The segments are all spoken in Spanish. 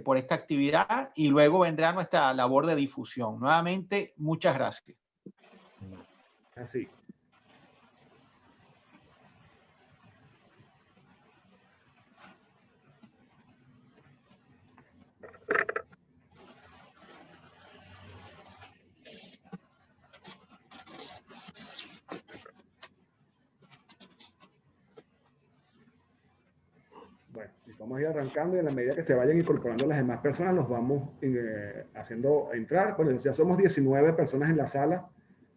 por esta actividad y luego vendrá nuestra labor de difusión. Nuevamente, muchas gracias. Así. Bueno, vamos a ir arrancando y en la medida que se vayan incorporando las demás personas, los vamos haciendo entrar. Bueno, ya somos 19 personas en la sala.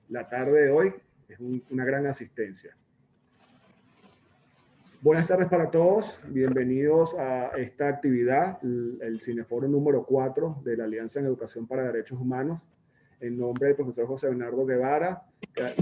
La tarde de hoy es una gran asistencia. Buenas tardes para todos. Bienvenidos a esta actividad, el Cineforo número 4 de la Alianza en Educación para Derechos Humanos. En nombre del profesor José Bernardo Guevara,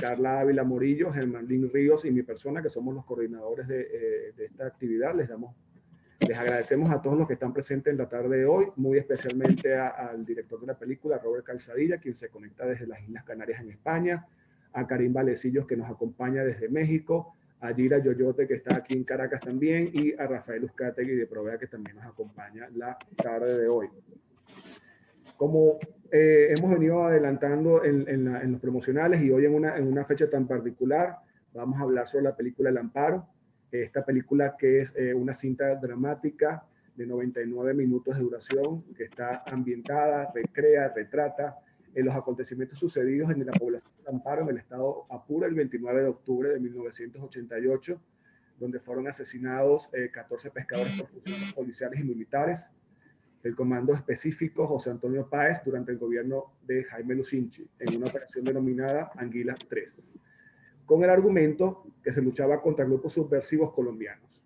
Carla Ávila Morillo, Germán Lin Ríos y mi persona, que somos los coordinadores de esta actividad, les agradecemos a todos los que están presentes en la tarde de hoy, muy especialmente al director de la película, Robert Calzadilla, quien se conecta desde las Islas Canarias en España, a Karim Valecillos, que nos acompaña desde México, a Gira Yoyote, que está aquí en Caracas también, y a Rafael Uzcategui de Provea, que también nos acompaña la tarde de hoy. Como hemos venido adelantando en los promocionales y hoy en una fecha tan particular, vamos a hablar sobre la película El Amparo. Esta película que es una cinta dramática de 99 minutos de duración, que está ambientada, recrea, retrata los acontecimientos sucedidos en la población de Amparo, en el estado Apure, el 29 de octubre de 1988, donde fueron asesinados 14 pescadores por funcionarios policiales y militares, el comando específico José Antonio Páez durante el gobierno de Jaime Lucinchi, en una operación denominada Anguila 3. Con el argumento que se luchaba contra grupos subversivos colombianos.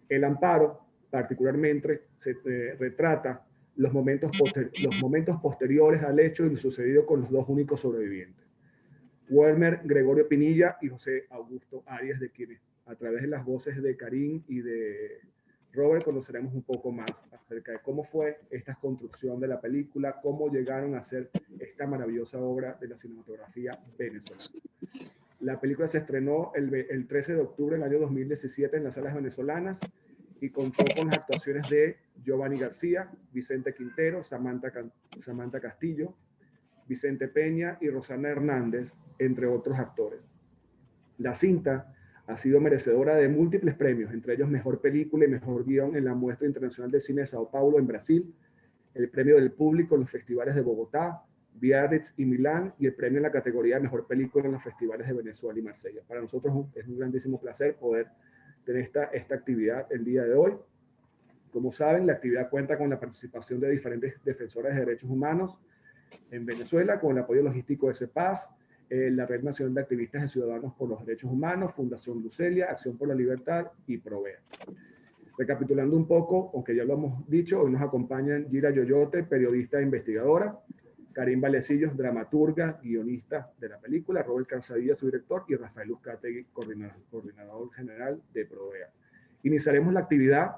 El Amparo, particularmente, retrata los momentos posteriores al hecho y lo sucedido con los dos únicos sobrevivientes, Welmer Gregorio Pinilla y José Augusto Arias, de quienes, a través de las voces de Karim y de Robert, conoceremos un poco más acerca de cómo fue esta construcción de la película, cómo llegaron a ser esta maravillosa obra de la cinematografía venezolana. La película se estrenó el 13 de octubre del año 2017 en las salas venezolanas y contó con las actuaciones de Giovanni García, Vicente Quintero, Samantha Castillo, Vicente Peña y Rosana Hernández, entre otros actores. La cinta ha sido merecedora de múltiples premios, entre ellos Mejor Película y Mejor Guión en la Muestra Internacional de Cine de Sao Paulo, en Brasil, el Premio del Público en los festivales de Bogotá, Biarritz y Milán, y el premio en la categoría de Mejor Película en los festivales de Venezuela y Marsella. Para nosotros es un grandísimo placer poder tener esta actividad el día de hoy. Como saben, la actividad cuenta con la participación de diferentes defensores de derechos humanos en Venezuela, con el apoyo logístico de CEPAS, la Red Nacional de Activistas de Ciudadanos por los Derechos Humanos, Fundación Lucelia, Acción por la Libertad y Provea. Recapitulando un poco, aunque ya lo hemos dicho, hoy nos acompañan Gira Yoyote, periodista e investigadora, Karim Valecillos, dramaturga, guionista de la película, Robert Calzadilla, su director, y Rafael Uzcategui, coordinador general de Provea. Iniciaremos la actividad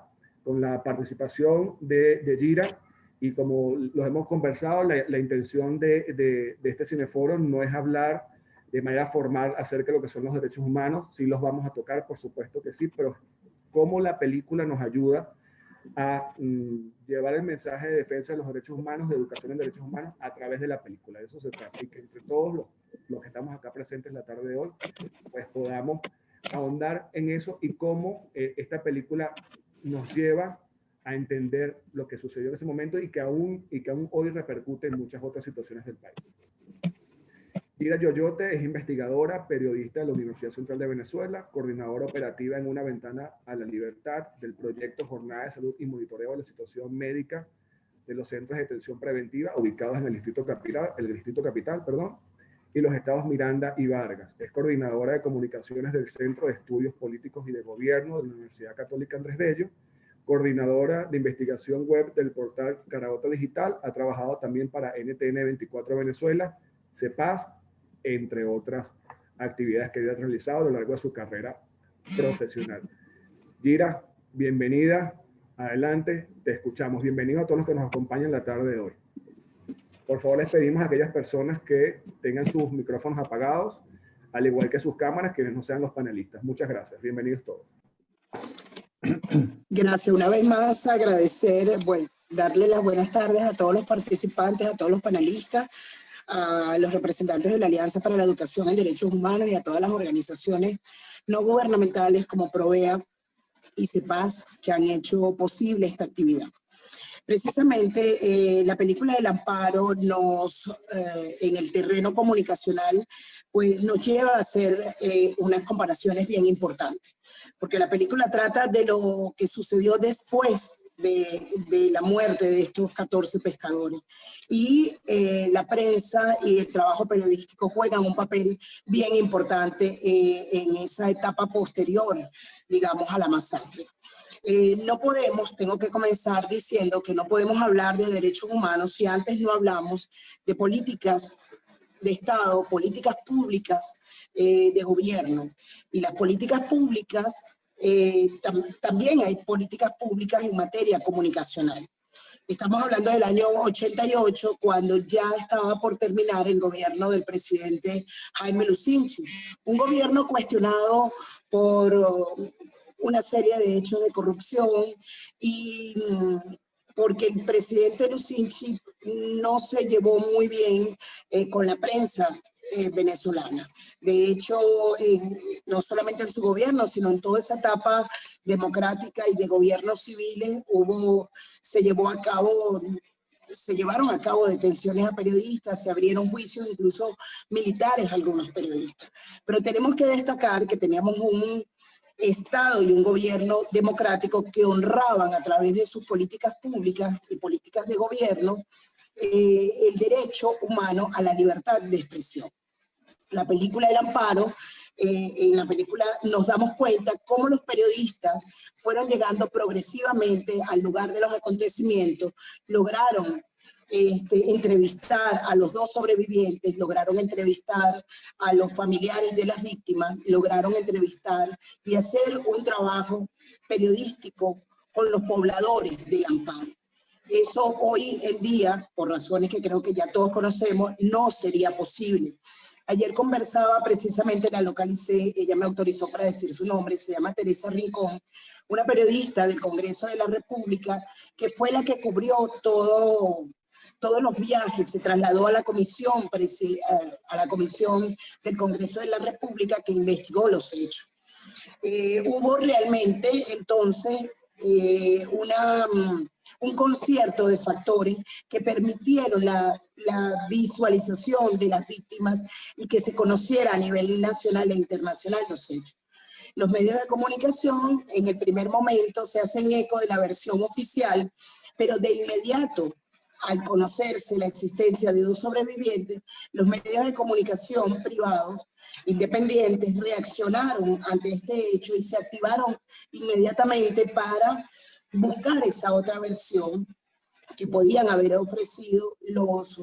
con la participación de Gira, y como lo hemos conversado, la intención de este cineforo no es hablar de manera formal acerca de lo que son los derechos humanos, sí los vamos a tocar, por supuesto que sí, pero cómo la película nos ayuda a llevar el mensaje de defensa de los derechos humanos, de educación en derechos humanos, a través de la película. De eso se trata, y que entre todos los que estamos acá presentes la tarde de hoy, pues podamos ahondar en eso y cómo esta película nos lleva a entender lo que sucedió en ese momento y que aún hoy repercute en muchas otras situaciones del país. Gira Yoyote es investigadora, periodista de la Universidad Central de Venezuela, coordinadora operativa en Una Ventana a la Libertad del proyecto Jornada de Salud y Monitoreo de la Situación Médica de los Centros de Detención Preventiva ubicados en el Distrito Capital, y los estados Miranda y Vargas. Es coordinadora de comunicaciones del Centro de Estudios Políticos y de Gobierno de la Universidad Católica Andrés Bello, coordinadora de investigación web del portal Caraota Digital, ha trabajado también para NTN 24 Venezuela, CEPAS, entre otras actividades que ha realizado a lo largo de su carrera profesional. Gira, bienvenida, adelante, te escuchamos. Bienvenido a todos los que nos acompañan la tarde de hoy. Por favor, les pedimos a aquellas personas que tengan sus micrófonos apagados, al igual que sus cámaras, que no sean los panelistas. Muchas gracias, bienvenidos todos. Gracias, una vez más agradecer, bueno, darle las buenas tardes a todos los participantes, a todos los panelistas, a los representantes de la Alianza para la Educación en Derechos Humanos y a todas las organizaciones no gubernamentales como Provea y CEPAS que han hecho posible esta actividad. Precisamente la película del Amparo en el terreno comunicacional, pues nos lleva a hacer unas comparaciones bien importantes, porque la película trata de lo que sucedió después de la muerte de estos 14 pescadores. Y la prensa y el trabajo periodístico juegan un papel bien importante en esa etapa posterior, digamos, a la masacre. Tengo que comenzar diciendo que no podemos hablar de derechos humanos si antes no hablamos de políticas de Estado, políticas públicas de gobierno. Y las políticas públicas, también hay políticas públicas en materia comunicacional. Estamos hablando del año 88, cuando ya estaba por terminar el gobierno del presidente Jaime Lucinchi, un gobierno cuestionado por una serie de hechos de corrupción y porque el presidente Lucinchi no se llevó muy bien con la prensa venezolana. De hecho, no solamente en su gobierno, sino en toda esa etapa democrática y de gobiernos civiles se llevaron a cabo detenciones a periodistas, se abrieron juicios incluso militares a algunos periodistas. Pero tenemos que destacar que teníamos un Estado y un gobierno democrático que honraban a través de sus políticas públicas y políticas de gobierno el derecho humano a la libertad de expresión. La película El Amparo, en la película nos damos cuenta cómo los periodistas fueron llegando progresivamente al lugar de los acontecimientos, lograron entrevistar a los 2 sobrevivientes, lograron entrevistar a los familiares de las víctimas, lograron entrevistar y hacer un trabajo periodístico con los pobladores del Amparo. Eso hoy en día, por razones que creo que ya todos conocemos, no sería posible. Ayer conversaba, precisamente la localicé, ella me autorizó para decir su nombre, se llama Teresa Rincón, una periodista del Congreso de la República, que fue la que cubrió todos los viajes, se trasladó a la comisión del Congreso de la República que investigó los hechos. Hubo realmente entonces un concierto de factores que permitieron la visualización de las víctimas y que se conociera a nivel nacional e internacional los hechos. Los medios de comunicación en el primer momento se hacen eco de la versión oficial, pero de inmediato, al conocerse la existencia de 2 sobrevivientes, los medios de comunicación privados, independientes, reaccionaron ante este hecho y se activaron inmediatamente para buscar esa otra versión que podían haber ofrecido los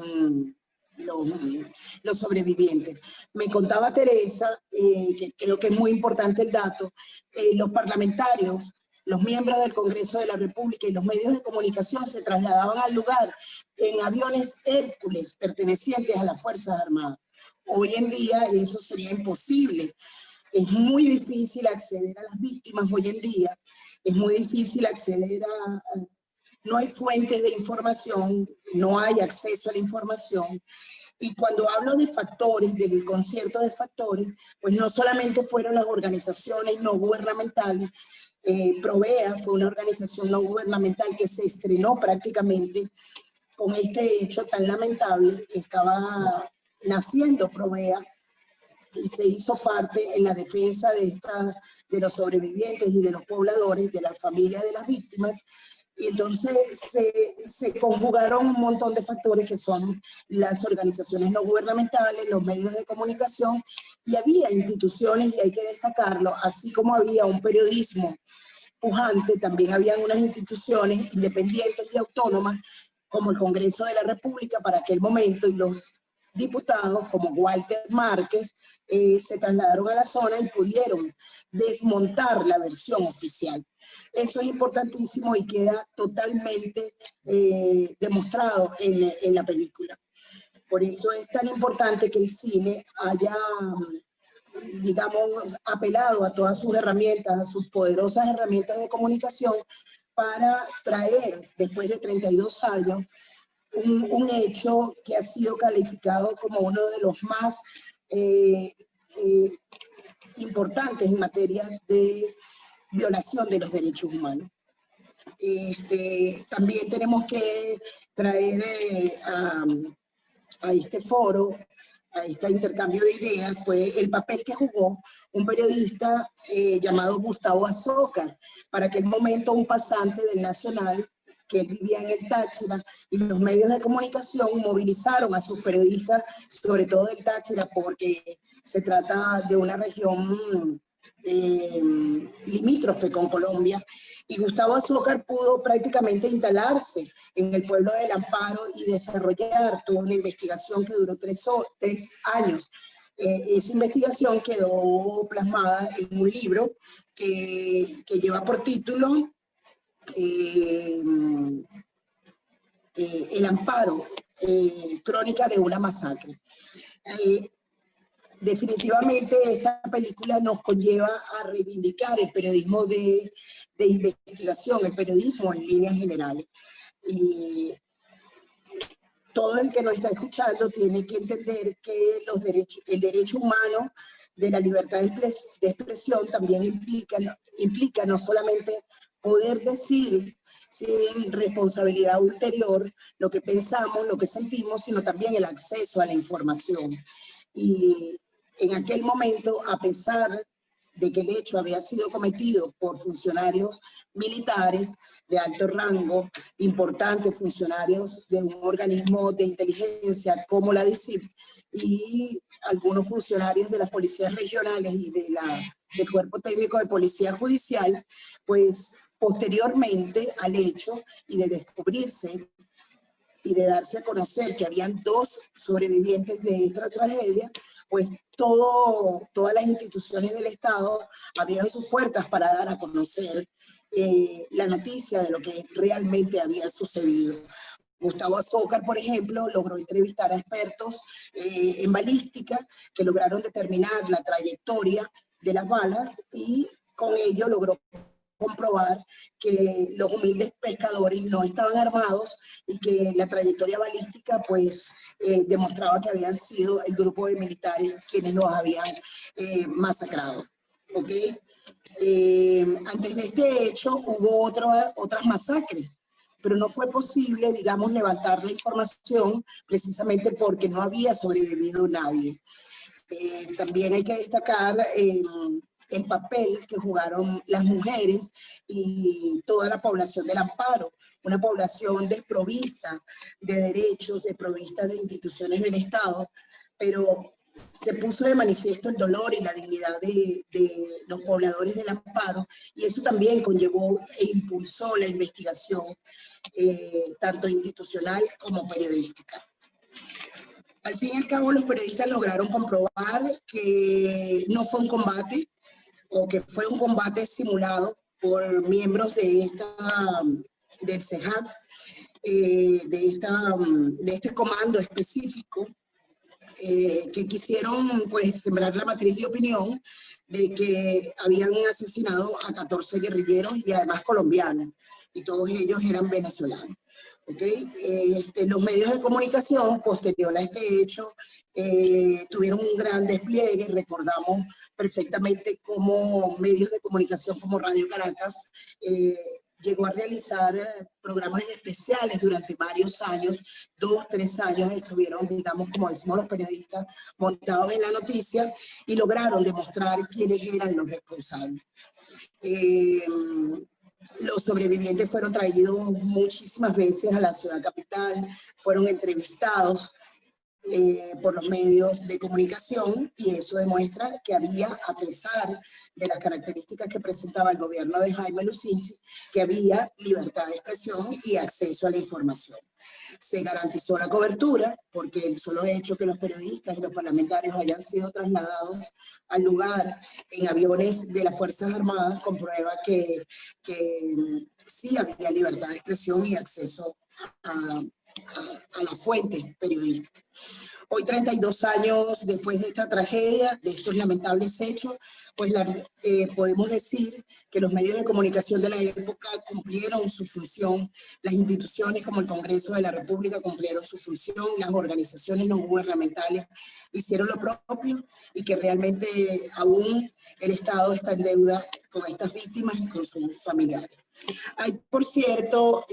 sobrevivientes. Me contaba Teresa, que creo que es muy importante el dato, los parlamentarios, los miembros del Congreso de la República y los medios de comunicación se trasladaban al lugar en aviones Hércules pertenecientes a las Fuerzas Armadas. Hoy en día eso sería imposible. Es muy difícil acceder a las víctimas hoy en día. Es muy difícil acceder no hay fuentes de información, no hay acceso a la información. Y cuando hablo de factores, del concierto de factores, pues no solamente fueron las organizaciones no gubernamentales. Provea fue una organización no gubernamental que se estrenó prácticamente con este hecho tan lamentable. Estaba naciendo Provea y se hizo parte en la defensa de los sobrevivientes y de los pobladores, de la familia de las víctimas. Y entonces se conjugaron un montón de factores que son las organizaciones no gubernamentales, los medios de comunicación, y había instituciones, y hay que destacarlo, así como había un periodismo pujante, también habían unas instituciones independientes y autónomas, como el Congreso de la República para aquel momento, y los diputados como Walter Márquez se trasladaron a la zona y pudieron desmontar la versión oficial. Eso es importantísimo y queda totalmente demostrado en la película. Por eso es tan importante que el cine haya, digamos, apelado a todas sus herramientas, a sus poderosas herramientas de comunicación, para traer, después de 32 años, un hecho que ha sido calificado como uno de los más importantes en materia de violación de los derechos humanos. También tenemos que traer a este foro, a este intercambio de ideas, pues el papel que jugó un periodista llamado Gustavo Azócar, para aquel momento un pasante del Nacional, que él vivía en el Táchira, y los medios de comunicación movilizaron a sus periodistas, sobre todo del Táchira, porque se trata de una región limítrofe con Colombia, y Gustavo Azócar pudo prácticamente instalarse en el pueblo del Amparo y desarrollar toda una investigación que duró 3 años. Esa investigación quedó plasmada en un libro que lleva por título El Amparo, crónica de una masacre. Definitivamente esta película nos conlleva a reivindicar el periodismo de investigación, el periodismo en líneas generales. Y todo el que nos está escuchando tiene que entender que el derecho humano de la libertad de expresión también implica no solamente poder decir sin responsabilidad ulterior lo que pensamos, lo que sentimos, sino también el acceso a la información. Y en aquel momento, a pesar de que el hecho había sido cometido por funcionarios militares de alto rango, importantes funcionarios de un organismo de inteligencia como la DICIP, y algunos funcionarios de las policías regionales y del Cuerpo Técnico de Policía Judicial, pues posteriormente al hecho y de descubrirse y de darse a conocer que habían 2 sobrevivientes de esta tragedia, pues todas las instituciones del Estado abrieron sus puertas para dar a conocer la noticia de lo que realmente había sucedido. Gustavo Azócar, por ejemplo, logró entrevistar a expertos en balística que lograron determinar la trayectoria de las balas, y con ello logró comprobar que los humildes pescadores no estaban armados y que la trayectoria balística pues demostraba que habían sido el grupo de militares quienes los habían masacrado. ¿Okay? Antes de este hecho hubo otras masacres, pero no fue posible, digamos, levantar la información precisamente porque no había sobrevivido nadie. También hay que destacar el papel que jugaron las mujeres y toda la población del Amparo, una población desprovista de derechos, desprovista de instituciones del Estado, pero se puso de manifiesto el dolor y la dignidad de los pobladores del Amparo, y eso también conllevó e impulsó la investigación, tanto institucional como periodística. Al fin y al cabo, los periodistas lograron comprobar que no fue un combate, o que fue un combate simulado por miembros del CEJAC, de este comando específico, que quisieron pues sembrar la matriz de opinión de que habían asesinado a 14 guerrilleros y además colombianos, y todos ellos eran venezolanos. ¿Okay? Los medios de comunicación posterior a este hecho tuvieron un gran despliegue. Recordamos perfectamente cómo medios de comunicación como Radio Caracas llegó a realizar programas especiales durante varios años, 2, 3 años estuvieron, digamos, como decimos los periodistas, montados en la noticia, y lograron demostrar quiénes eran los responsables. Los sobrevivientes fueron traídos muchísimas veces a la ciudad capital, fueron entrevistados por los medios de comunicación, y eso demuestra que había, a pesar de las características que presentaba el gobierno de Jaime Lucinchi, que había libertad de expresión y acceso a la información. Se garantizó la cobertura, porque el solo hecho que los periodistas y los parlamentarios hayan sido trasladados al lugar en aviones de las Fuerzas Armadas comprueba que sí había libertad de expresión y acceso a la fuente periodística. Hoy, 32 años después de esta tragedia, de estos lamentables hechos, pues podemos decir que los medios de comunicación de la época cumplieron su función, las instituciones como el Congreso de la República cumplieron su función, las organizaciones no gubernamentales hicieron lo propio y que realmente aún el Estado está en deuda con estas víctimas y con sus familiares. Hay, por cierto,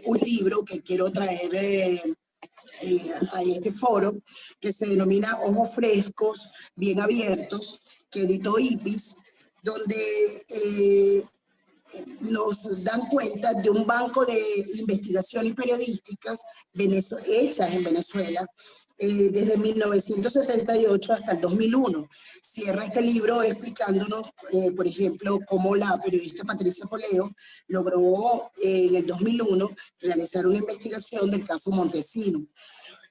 un libro que quiero traer a este foro, que se denomina Ojos Frescos, Bien Abiertos, que editó IPIS, donde nos dan cuenta de un banco de investigaciones periodísticas hechas en Venezuela desde 1978 hasta el 2001. Cierra este libro explicándonos, por ejemplo, cómo la periodista Patricia Poleo logró en el 2001 realizar una investigación del caso Montesino.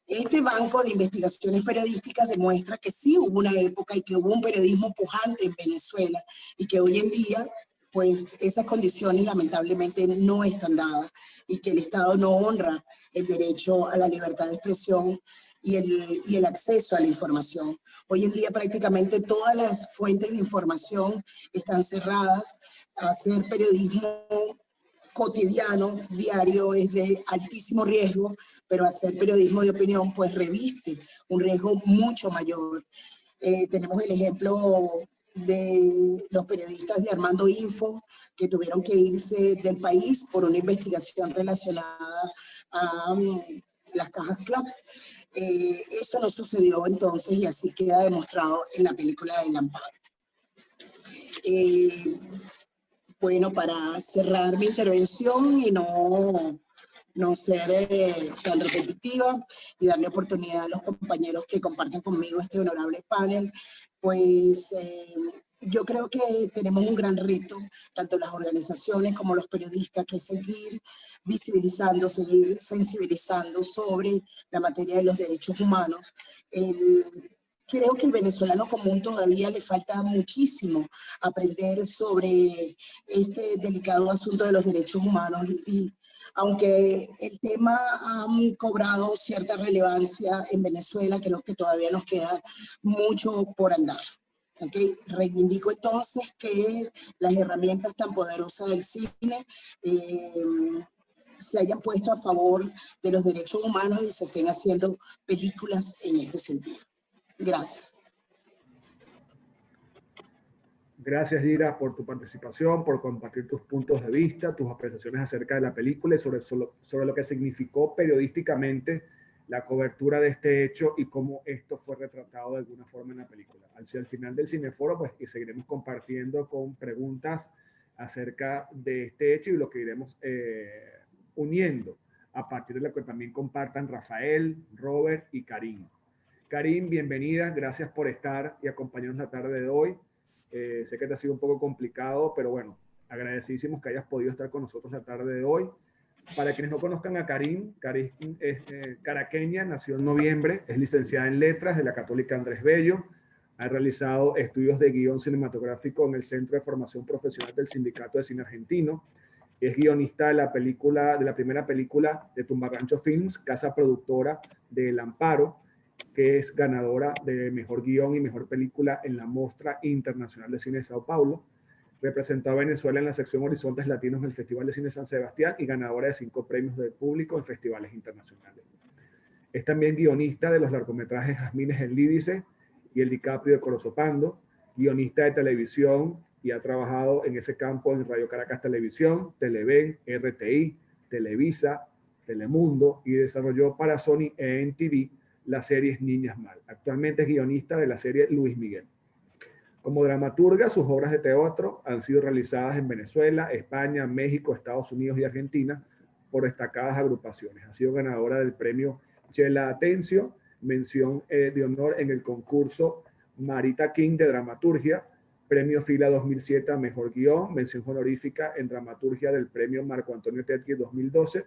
Este banco de investigaciones periodísticas demuestra que sí hubo una época y que hubo un periodismo pujante en Venezuela y que hoy en día pues esas condiciones lamentablemente no están dadas y que el Estado no honra el derecho a la libertad de expresión y el acceso a la información. Hoy en día prácticamente todas las fuentes de información están cerradas. Hacer periodismo cotidiano, diario, es de altísimo riesgo, pero hacer periodismo de opinión pues reviste un riesgo mucho mayor. Tenemos el ejemplo de los periodistas de Armando Info, que tuvieron que irse del país por una investigación relacionada a las cajas CLAP. Eso no sucedió entonces y así queda demostrado en la película de Lampard. Bueno, para cerrar mi intervención y no ser tan repetitiva y darle oportunidad a los compañeros que comparten conmigo este honorable panel, pues yo creo que tenemos un gran reto, tanto las organizaciones como los periodistas, que seguir visibilizando, seguir sensibilizando sobre la materia de los derechos humanos. Creo que el venezolano común todavía le falta muchísimo aprender sobre este delicado asunto de los derechos humanos y aunque el tema ha cobrado cierta relevancia en Venezuela, creo que todavía nos queda mucho por andar. ¿Okay? Reivindico entonces que las herramientas tan poderosas del cine se hayan puesto a favor de los derechos humanos y se estén haciendo películas en este sentido. Gracias. Gracias, Gira, por tu participación, por compartir tus puntos de vista, tus apreciaciones acerca de la película y sobre lo que significó periodísticamente la cobertura de este hecho y cómo esto fue retratado de alguna forma en la película. Hacia el final del Cineforo, pues y seguiremos compartiendo con preguntas acerca de este hecho y lo que iremos uniendo a partir de lo que también compartan Rafael, Robert y Karim. Karim, bienvenida, gracias por estar y acompañarnos la tarde de hoy. Sé que te ha sido un poco complicado, pero bueno, agradecidísimos que hayas podido estar con nosotros la tarde de hoy. Para quienes no conozcan a Karim, Karim es caraqueña, nació en noviembre, es licenciada en Letras de la Católica Andrés Bello, ha realizado estudios de guión cinematográfico en el Centro de Formación Profesional del Sindicato de Cine Argentino, es guionista de la primera película de Tumbarrancho Films, casa productora de El Amparo, que es ganadora de Mejor Guión y Mejor Película en la Mostra Internacional de Cine de Sao Paulo. Representó a Venezuela en la sección Horizontes Latinos del Festival de Cine San Sebastián y ganadora de 5 premios del público en festivales internacionales. Es también guionista de los largometrajes Jazmines en Lídice y El DiCaprio de Corozopando, guionista de televisión y ha trabajado en ese campo en Radio Caracas Televisión, Televen, RTI, Televisa, Telemundo y desarrolló para Sony e NTV las series Niñas Mal. Actualmente es guionista de la serie Luis Miguel. Como dramaturga, sus obras de teatro han sido realizadas en Venezuela, España, México, Estados Unidos y Argentina por destacadas agrupaciones. Ha sido ganadora del premio Chela Atencio, mención de honor en el concurso Marita King de dramaturgia, premio Fila 2007 a Mejor Guión, mención honorífica en dramaturgia del premio Marco Antonio Tetki 2012,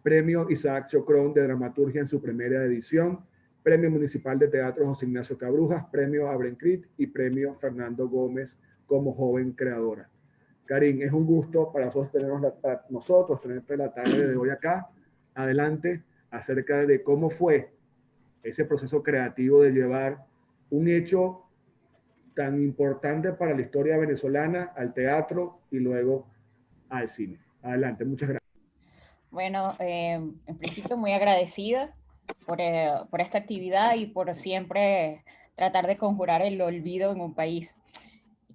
premio Isaac Chocrón de dramaturgia en su primera edición, premio municipal de teatro José Ignacio Cabrujas, premio Abrencrit y premio Fernando Gómez como joven creadora. Karim, es un gusto para nosotros tenerte la tarde de hoy acá. Adelante, acerca de cómo fue ese proceso creativo de llevar un hecho tan importante para la historia venezolana al teatro y luego al cine. Adelante, muchas gracias. Bueno, en principio muy agradecida por esta actividad y por siempre tratar de conjurar el olvido en un país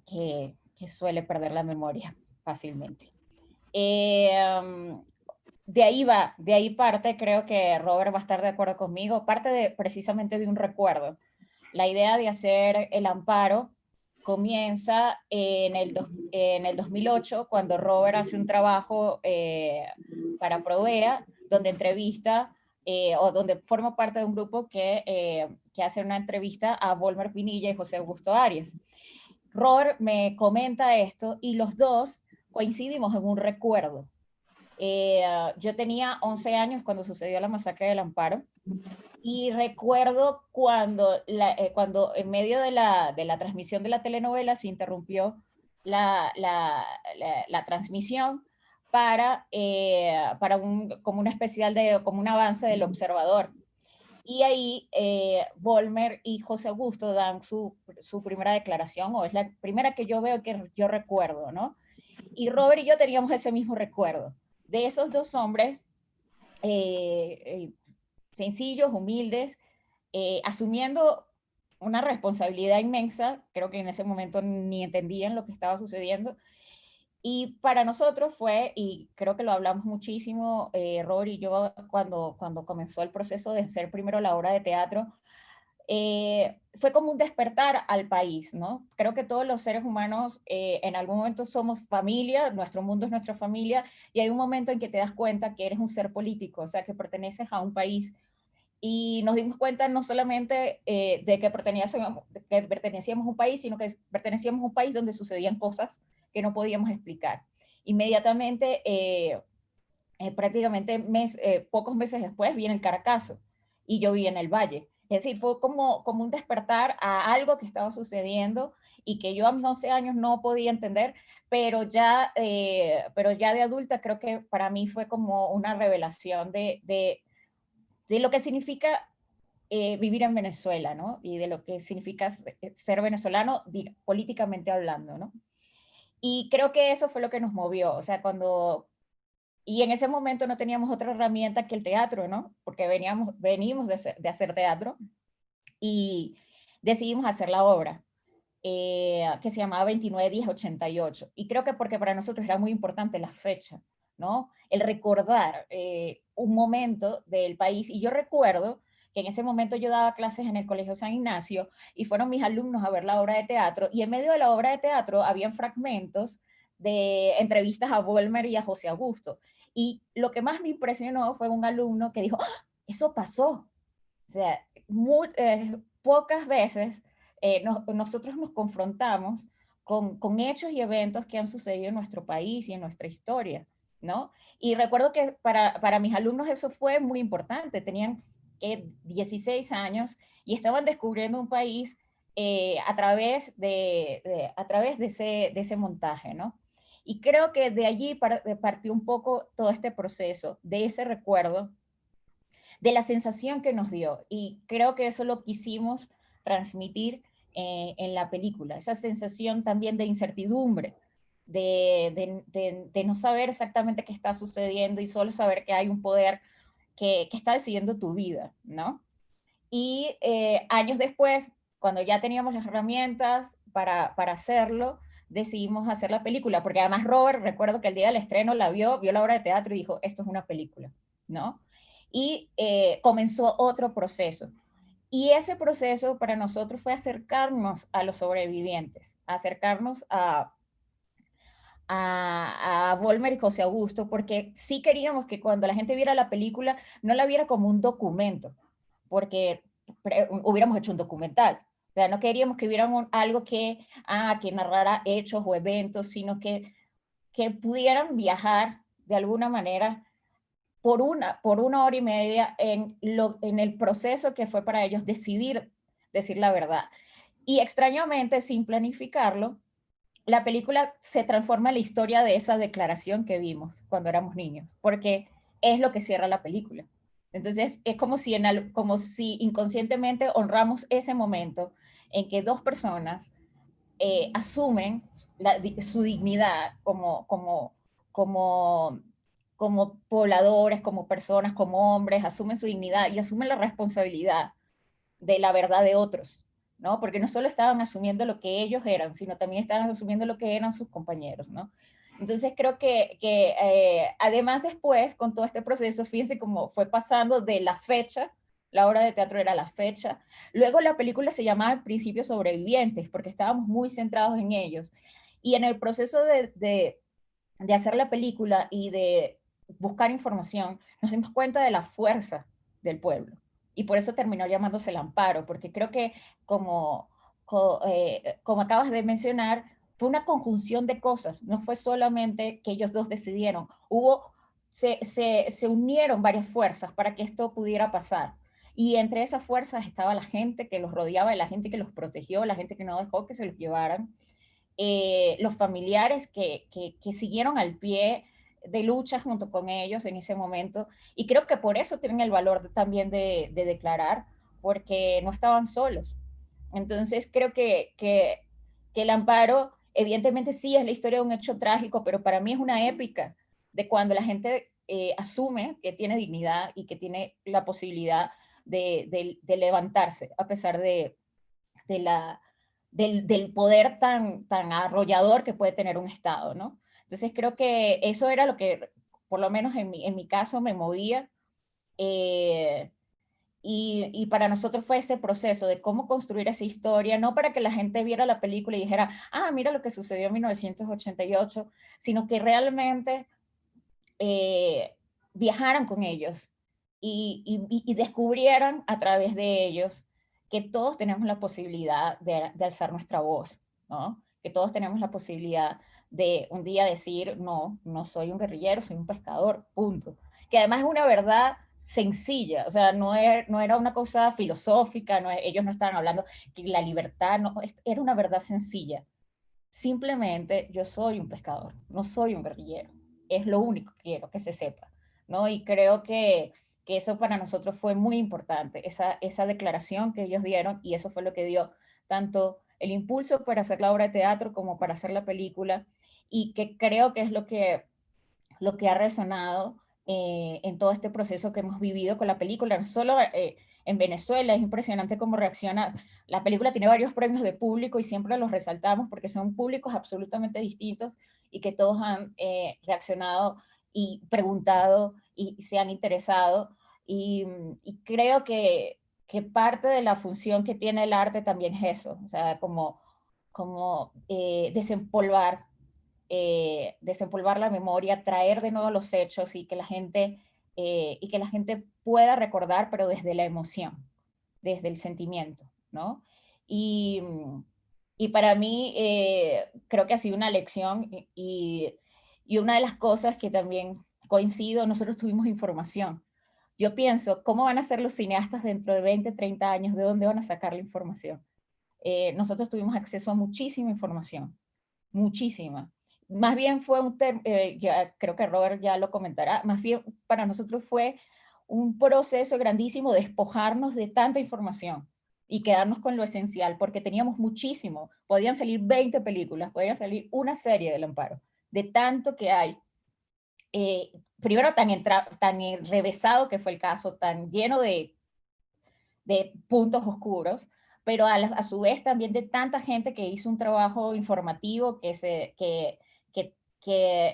que suele perder la memoria fácilmente. De ahí parte, creo que Robert va a estar de acuerdo conmigo, parte precisamente de un recuerdo. La idea de hacer el amparo comienza en el 2008, cuando Robert hace un trabajo para Provera, donde entrevista, o donde forma parte de un grupo que hace una entrevista a Volmer Pinilla y José Augusto Arias. Robert me comenta esto y los dos coincidimos en un recuerdo. Yo tenía 11 años cuando sucedió la masacre del Amparo y recuerdo cuando en medio de la transmisión de la telenovela se interrumpió la transmisión para como un especial, como un avance del Observador. Y ahí Volmer y José Augusto dan su primera declaración, o es la primera que yo veo, que yo recuerdo, ¿no? Y Robert y yo teníamos ese mismo recuerdo de esos dos hombres sencillos, humildes, asumiendo una responsabilidad inmensa. Creo que en ese momento ni entendían lo que estaba sucediendo. Y para nosotros fue, y creo que lo hablamos muchísimo, Robert y yo, cuando comenzó el proceso de hacer primero la obra de teatro, fue como un despertar al país, ¿no? Creo que todos los seres humanos en algún momento somos familia, nuestro mundo es nuestra familia, y hay un momento en que te das cuenta que eres un ser político, o sea, que perteneces a un país. Y nos dimos cuenta no solamente de que pertenecíamos a un país, sino que pertenecíamos a un país donde sucedían cosas que no podíamos explicar. Inmediatamente, prácticamente pocos meses después, viene el Caracazo y yo vi en el Valle. Es decir, fue como un despertar a algo que estaba sucediendo y que yo a mis 11 años no podía entender, pero ya de adulta creo que para mí fue como una revelación de lo que significa vivir en Venezuela, ¿no? Y de lo que significa ser venezolano políticamente hablando, ¿no? Y creo que eso fue lo que nos movió, o sea, y en ese momento no teníamos otra herramienta que el teatro, ¿no? Porque venimos de hacer teatro y decidimos hacer la obra, que se llamaba 29-10-88. Y creo que porque para nosotros era muy importante la fecha, ¿no? El recordar un momento del país. Y yo recuerdo que en ese momento yo daba clases en el Colegio San Ignacio y fueron mis alumnos a ver la obra de teatro, y en medio de la obra de teatro habían fragmentos de entrevistas a Volmer y a José Augusto. Y lo que más me impresionó fue un alumno que dijo, ¡ah! Eso pasó. O sea, pocas veces nosotros nos confrontamos con hechos y eventos que han sucedido en nuestro país y en nuestra historia, ¿no? Y recuerdo que para mis alumnos eso fue muy importante. Tenían 16 años y estaban descubriendo un país a través de ese montaje, ¿no? Y creo que de allí partió un poco todo este proceso, de ese recuerdo, de la sensación que nos dio. Y creo que eso lo quisimos transmitir en la película, esa sensación también de incertidumbre, de no saber exactamente qué está sucediendo y solo saber que hay un poder que está decidiendo tu vida, ¿no? Y años después, cuando ya teníamos las herramientas para hacerlo, decidimos hacer la película, porque además Robert, recuerdo que el día del estreno vio la obra de teatro y dijo, esto es una película, ¿no? Y comenzó otro proceso. Y ese proceso para nosotros fue acercarnos a los sobrevivientes, acercarnos a Volmer y José Augusto, porque sí queríamos que cuando la gente viera la película no la viera como un documento, porque hubiéramos hecho un documental. O sea, no queríamos que vieran algo que narrara hechos o eventos, sino que pudieran viajar de alguna manera por una hora y media en el proceso que fue para ellos decir la verdad. Y extrañamente, sin planificarlo, la película se transforma en la historia de esa declaración que vimos cuando éramos niños, porque es lo que cierra la película. Entonces es como si, como si inconscientemente honramos ese momento en que dos personas asumen su dignidad como pobladores, como personas, como hombres, asumen su dignidad y asumen la responsabilidad de la verdad de otros, ¿no? Porque no solo estaban asumiendo lo que ellos eran, sino también estaban asumiendo lo que eran sus compañeros, ¿no? Entonces creo que además después, con todo este proceso, fíjense cómo fue pasando de la fecha, la obra de teatro era la fecha, luego la película se llamaba al principio Sobrevivientes, porque estábamos muy centrados en ellos, y en el proceso de hacer la película y de buscar información, nos dimos cuenta de la fuerza del pueblo, y por eso terminó llamándose El Amparo, porque creo que como acabas de mencionar, fue una conjunción de cosas, no fue solamente que ellos dos decidieron, se unieron varias fuerzas para que esto pudiera pasar. Y entre esas fuerzas estaba la gente que los rodeaba, la gente que los protegió, la gente que no dejó que se los llevaran, los familiares que siguieron al pie de lucha junto con ellos en ese momento. Y creo que por eso tienen el valor también de declarar, porque no estaban solos. Entonces creo que El Amparo, evidentemente sí es la historia de un hecho trágico, pero para mí es una épica de cuando la gente asume que tiene dignidad y que tiene la posibilidad de levantarse a pesar de del poder tan arrollador que puede tener un Estado, ¿no? Entonces creo que eso era lo que, por lo menos en mi caso, me movía. Eh, y para nosotros fue ese proceso de cómo construir esa historia, no para que la gente viera la película y dijera, ah, mira lo que sucedió en 1988, sino que realmente viajaran con ellos y descubrieran a través de ellos que todos tenemos la posibilidad de alzar nuestra voz, ¿no? Que todos tenemos la posibilidad de un día decir, no, no soy un guerrillero, soy un pescador, punto. Que además es una verdad sencilla, o sea, no era una cosa filosófica, ellos no estaban hablando que la libertad, no, era una verdad sencilla. Simplemente yo soy un pescador, no soy un guerrillero. Es lo único que quiero que se sepa, ¿no? Y creo que eso para nosotros fue muy importante, esa declaración que ellos dieron, y eso fue lo que dio tanto el impulso para hacer la obra de teatro como para hacer la película, y que creo que es lo que ha resonado en todo este proceso que hemos vivido con la película, no solo en Venezuela. Es impresionante cómo reacciona. La película tiene varios premios de público y siempre los resaltamos porque son públicos absolutamente distintos y que todos han reaccionado y preguntado y se han interesado. Y creo que parte de la función que tiene el arte también es eso, o sea, como desempolvar la memoria, traer de nuevo los hechos y que la gente pueda recordar, pero desde la emoción, desde el sentimiento, ¿no? Y, y para mí creo que ha sido una lección y una de las cosas que también coincido, nosotros tuvimos información. Yo pienso, ¿cómo van a ser los cineastas dentro de 20, 30 años? ¿De dónde van a sacar la información? Nosotros tuvimos acceso a muchísima información, muchísima. Más bien fue ya, creo que Robert ya lo comentará, más bien para nosotros fue un proceso grandísimo de despojarnos de tanta información y quedarnos con lo esencial, porque teníamos muchísimo. Podían salir 20 películas, podían salir una serie del Amparo, de tanto que hay. Primero tan enrevesado que fue el caso, tan lleno de puntos oscuros, pero a su vez también de tanta gente que hizo un trabajo informativo que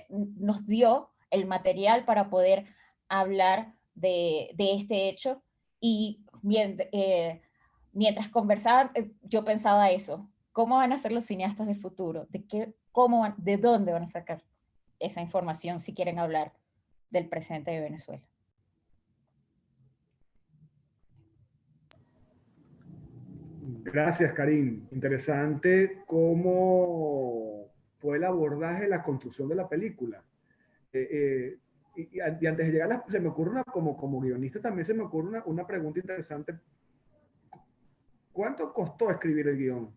nos dio el material para poder hablar de este hecho. Y mientras conversaban, yo pensaba eso, ¿cómo van a ser los cineastas del futuro? ¿De dónde van a sacar esa información si quieren hablar del presente de Venezuela? Gracias, Karim. Interesante cómo fue el abordaje de la construcción de la película. Y antes de llegar, se me ocurre como guionista también se me ocurre una pregunta interesante. ¿Cuánto costó escribir el guión?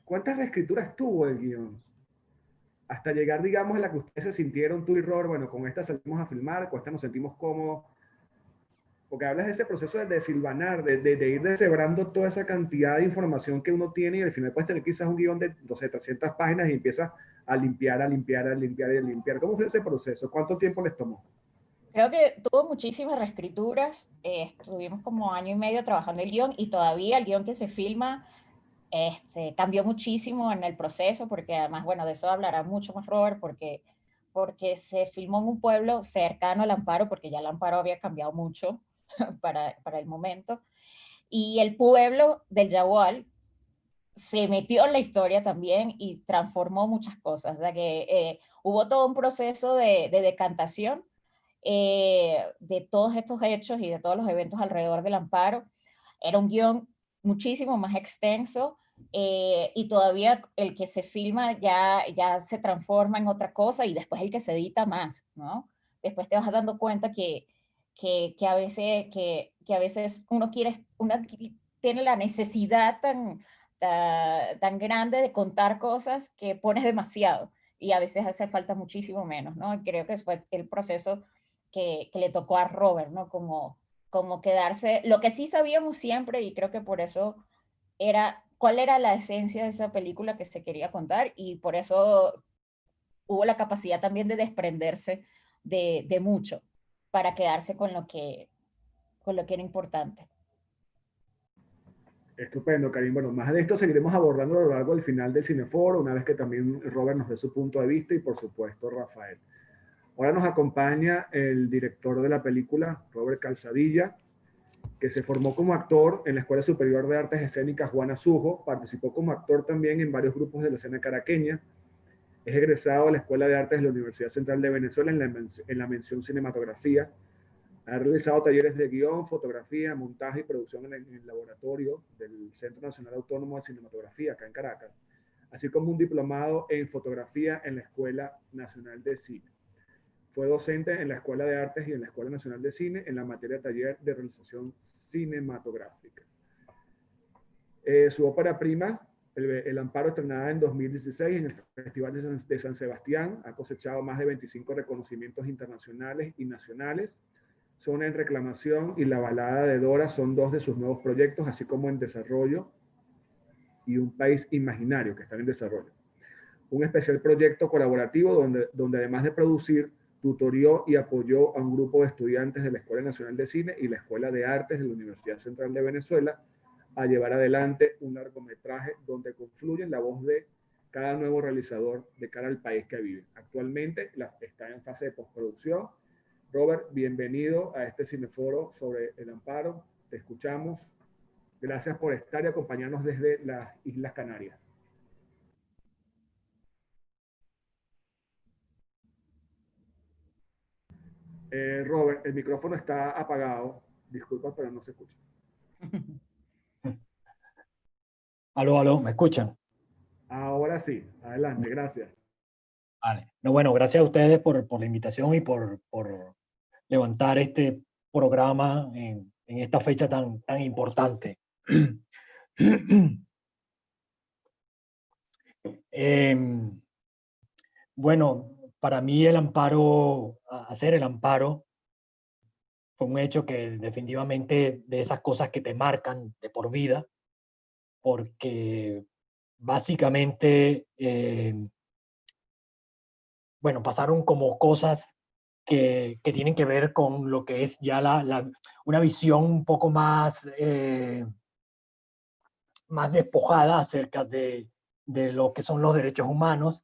¿Cuántas reescrituras tuvo el guión? Hasta llegar, digamos, a la que ustedes se sintieron, tú y Robert, bueno, con esta salimos a filmar, con esta nos sentimos cómodos. porque hablas de ese proceso de desilvanar, de ir deshebrando toda esa cantidad de información que uno tiene y al final puedes tener quizás un guión de 200, 300 páginas y empiezas a limpiar, a limpiar, a limpiar y a limpiar. ¿Cómo fue ese proceso? ¿Cuánto tiempo les tomó? Creo que tuvo muchísimas reescrituras, estuvimos como año y medio trabajando el guión y todavía el guión que se filma cambió muchísimo en el proceso, porque además, bueno, de eso hablará mucho más Robert, porque se filmó en un pueblo cercano al Amparo, porque ya el Amparo había cambiado mucho para el momento, y el pueblo del Yagual se metió en la historia también y transformó muchas cosas, o sea que hubo todo un proceso de decantación de todos estos hechos y de todos los eventos alrededor del Amparo. Era un guión muchísimo más extenso y todavía el que se filma ya se transforma en otra cosa y después el que se edita más, ¿no? Después te vas dando cuenta que a veces uno tiene la necesidad tan grande de contar cosas que pones demasiado y a veces hace falta muchísimo menos, ¿no? Y creo que fue el proceso que le tocó a Robert, ¿no? Como quedarse, lo que sí sabíamos siempre, y creo que por eso era cuál era la esencia de esa película que se quería contar, y por eso hubo la capacidad también de desprenderse de mucho, para quedarse con lo que era importante. Estupendo, Karim. Bueno, más de esto seguiremos abordando a lo largo del final del Cineforo, una vez que también Robert nos dé su punto de vista y por supuesto Rafael. Ahora nos acompaña el director de la película, Robert Calzadilla, que se formó como actor en la Escuela Superior de Artes Escénicas Juana Sujo, participó como actor también en varios grupos de la escena caraqueña, es egresado de la Escuela de Artes de la Universidad Central de Venezuela en la mención cinematografía, ha realizado talleres de guión, fotografía, montaje y producción en el laboratorio del Centro Nacional Autónomo de Cinematografía, acá en Caracas, así como un diplomado en fotografía en la Escuela Nacional de Cine. Fue docente en la Escuela de Artes y en la Escuela Nacional de Cine en la materia de taller de realización cinematográfica. Su ópera prima, el Amparo, estrenada en 2016 en el Festival de San Sebastián, ha cosechado más de 25 reconocimientos internacionales y nacionales. Zona en Reclamación y La Balada de Dora son dos de sus nuevos proyectos, así como En Desarrollo y Un País Imaginario, que están en desarrollo. Un especial proyecto colaborativo donde además de producir, tutorió y apoyó a un grupo de estudiantes de la Escuela Nacional de Cine y la Escuela de Artes de la Universidad Central de Venezuela a llevar adelante un largometraje donde confluyen la voz de cada nuevo realizador de cara al país que vive. Actualmente está en fase de postproducción. Robert, bienvenido a este cineforo sobre el Amparo. Te escuchamos. Gracias por estar y acompañarnos desde las Islas Canarias. Robert, el micrófono está apagado. Disculpa, pero no se escucha. Aló, aló, ¿me escuchan? Ahora sí, adelante, gracias. Vale. No, bueno, gracias a ustedes por la invitación y por levantar este programa en esta fecha tan importante. Bueno, para mí hacer el Amparo fue un hecho que definitivamente de esas cosas que te marcan de por vida, porque básicamente, bueno, pasaron como cosas que tienen que ver con lo que es ya una visión un poco más, más despojada acerca de lo que son los derechos humanos,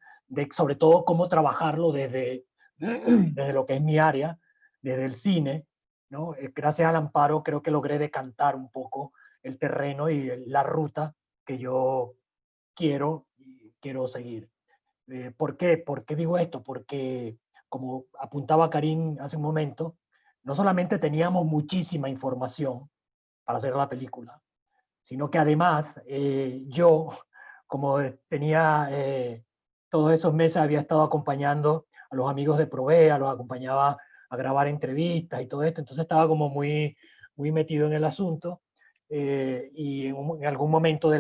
sobre todo cómo trabajarlo desde lo que es mi área, desde el cine, ¿no? Gracias al Amparo creo que logré decantar un poco el terreno y la ruta que yo quiero seguir. ¿Por qué? ¿Por qué digo esto? Porque, como apuntaba Karim hace un momento, no solamente teníamos muchísima información para hacer la película, sino que además yo, como tenía todos esos meses, había estado acompañando a los amigos de Provea, los acompañaba a grabar entrevistas y todo esto, entonces estaba como muy metido en el asunto y en algún momento de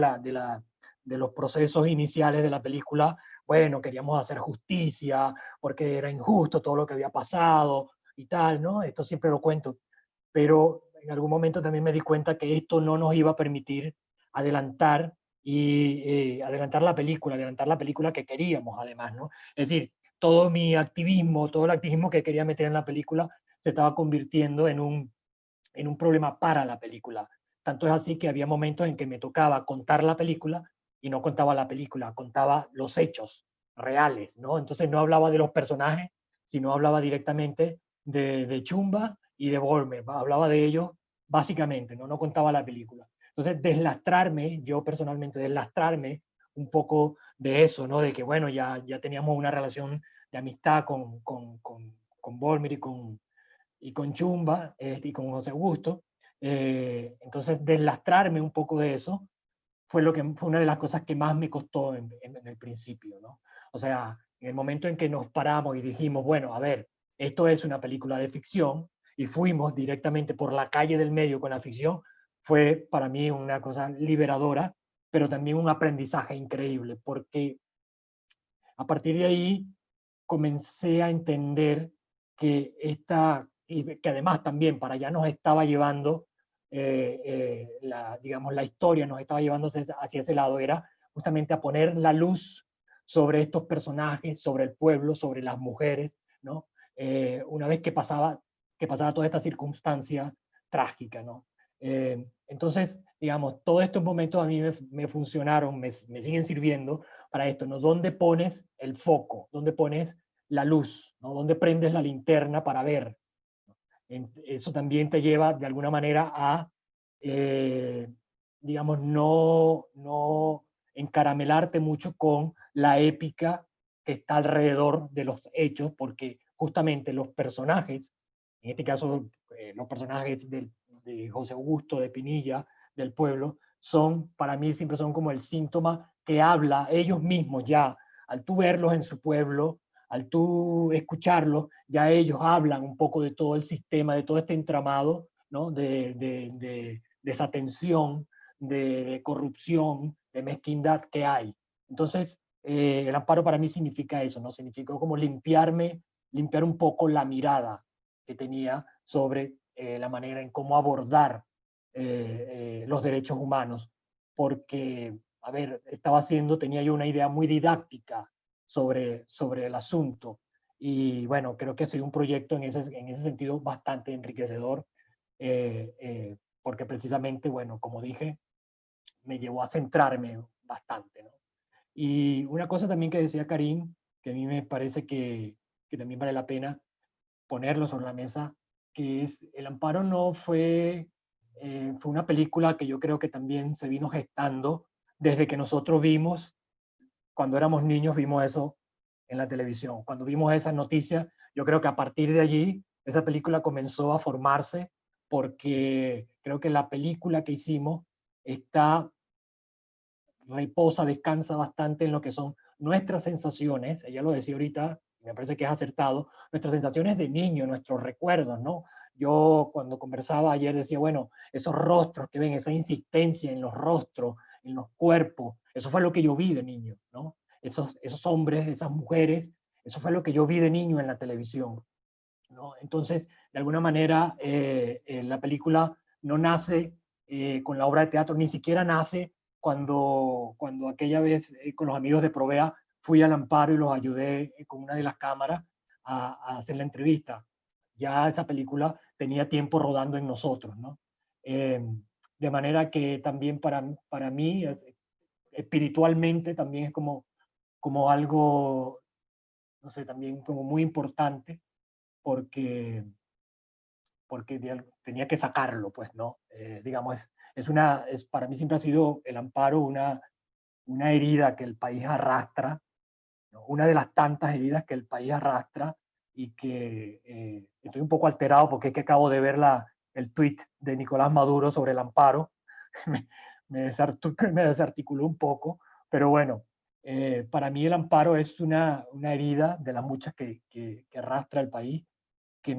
los procesos iniciales de la película, bueno, queríamos hacer justicia porque era injusto todo lo que había pasado y tal, ¿no? Esto siempre lo cuento, pero en algún momento también me di cuenta que esto no nos iba a permitir adelantar adelantar la película que queríamos además, ¿no? Es decir, todo mi activismo, todo el activismo que quería meter en la película se estaba convirtiendo en un problema para la película. Tanto es así que había momentos en que me tocaba contar la película y no contaba la película, contaba los hechos reales, ¿no? Entonces no hablaba de los personajes, sino hablaba directamente de Chumba y de Volmer, hablaba de ellos básicamente, ¿no? No contaba la película. Entonces deslastrarme, yo personalmente deslastrarme un poco de eso, ¿no? De que, bueno, ya teníamos una relación de amistad con Volmer y con Chumba y con José Augusto. Entonces deslastrarme un poco de eso fue una de las cosas que más me costó en el principio, ¿no? O sea, en el momento en que nos paramos y dijimos, bueno, a ver, esto es una película de ficción, y fuimos directamente por la calle del medio con la ficción, fue para mí una cosa liberadora, pero también un aprendizaje increíble, porque a partir de ahí comencé a entender que que además también para allá nos estaba llevando, digamos, la historia nos estaba llevando hacia ese lado, era justamente a poner la luz sobre estos personajes, sobre el pueblo, sobre las mujeres, ¿no? Una vez que pasaba toda esta circunstancia trágica, ¿no? Entonces, digamos, todos estos momentos a mí me funcionaron, me siguen sirviendo para esto, ¿no? ¿Dónde pones el foco? ¿Dónde pones la luz? ¿No? ¿Dónde prendes la linterna para ver? Eso también te lleva de alguna manera a, digamos, no encaramelarte mucho con la épica que está alrededor de los hechos, porque justamente los personajes, en este caso los personajes de José Augusto, de Pinilla, del pueblo, para mí siempre son como el síntoma que habla ellos mismos ya, al tú verlos en su pueblo, al tú escucharlos, ya ellos hablan un poco de todo el sistema, de todo este entramado, ¿no? de desatención, de corrupción, de mezquindad que hay. Entonces, el amparo para mí significa eso, ¿no? Significó como limpiar un poco la mirada que tenía sobre la manera en cómo abordar los derechos humanos, porque, a ver, tenía yo una idea muy didáctica sobre el asunto, y bueno, creo que ha sido un proyecto en ese sentido bastante enriquecedor, porque precisamente, bueno, como dije, me llevó a centrarme bastante, ¿no? Y una cosa también que decía Karim, que a mí me parece que también vale la pena ponerlo sobre la mesa, que es El Amparo no fue una película que yo creo que también se vino gestando desde que nosotros vimos, cuando éramos niños, vimos eso en la televisión. Cuando vimos esas noticias, yo creo que a partir de allí, esa película comenzó a formarse, porque creo que la película que hicimos descansa bastante en lo que son nuestras sensaciones, ella lo decía ahorita, me parece que es acertado, nuestras sensaciones de niño, nuestros recuerdos, ¿no? Yo cuando conversaba ayer decía, bueno, esos rostros que ven, esa insistencia en los rostros, en los cuerpos, eso fue lo que yo vi de niño, ¿no? Esos hombres, esas mujeres, eso fue lo que yo vi de niño en la televisión, ¿no? Entonces, de alguna manera, la película no nace con la obra de teatro, ni siquiera nace cuando aquella vez con los amigos de Provea fui al Amparo y los ayudé con una de las cámaras a hacer la entrevista. Ya esa película tenía tiempo rodando en nosotros, ¿no? De manera que también para mí, espiritualmente, también es como algo, no sé, también como muy importante, porque tenía que sacarlo, pues, ¿no? Digamos, para mí siempre ha sido el Amparo una herida que el país arrastra, ¿no? Una de las tantas heridas que el país arrastra, y que estoy un poco alterado porque es que acabo de ver el tuit de Nicolás Maduro sobre el Amparo, me desarticuló un poco, pero bueno, para mí el Amparo es una herida de las muchas que arrastra el país, que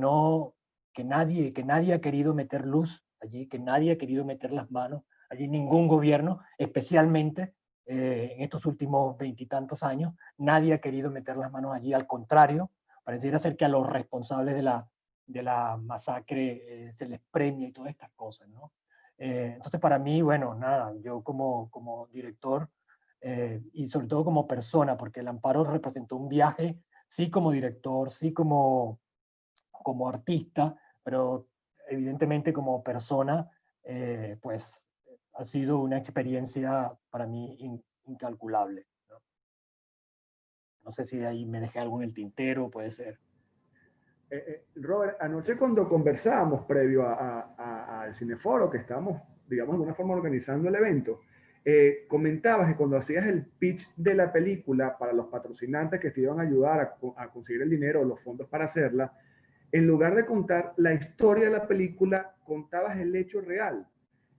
nadie ha querido meter luz allí, que nadie ha querido meter las manos allí, ningún gobierno, especialmente en estos últimos 20 y tantos años, nadie ha querido meter las manos allí, al contrario, pareciera ser que a los responsables de la masacre se les premia y todas estas cosas, ¿no? Entonces para mí, bueno, nada, yo como director y sobre todo como persona, porque el Amparo representó un viaje, sí como director, sí como artista, pero evidentemente como persona, pues ha sido una experiencia para mí incalculable, ¿no? No sé si de ahí me dejé algo en el tintero, puede ser. Robert, anoche cuando conversábamos previo al Cineforo, que estábamos, digamos, de alguna forma organizando el evento, comentabas que cuando hacías el pitch de la película para los patrocinantes que te iban a ayudar a conseguir el dinero o los fondos para hacerla, en lugar de contar la historia de la película, contabas el hecho real.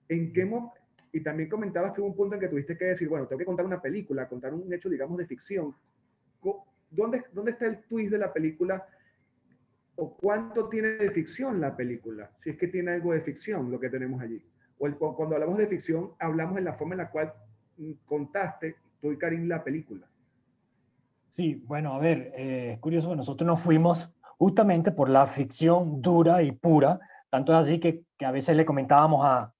¿En qué y también comentabas que hubo un punto en que tuviste que decir, bueno, tengo que contar una película, contar un hecho, digamos, de ficción. ¿Dónde está el twist de la película? ¿O cuánto tiene de ficción la película? Si es que tiene algo de ficción lo que tenemos allí. Cuando hablamos de ficción, hablamos en la forma en la cual contaste tú y Karim la película. Sí, bueno, a ver, es curioso que nosotros nos fuimos justamente por la ficción dura y pura, tanto es así que a veces le comentábamos a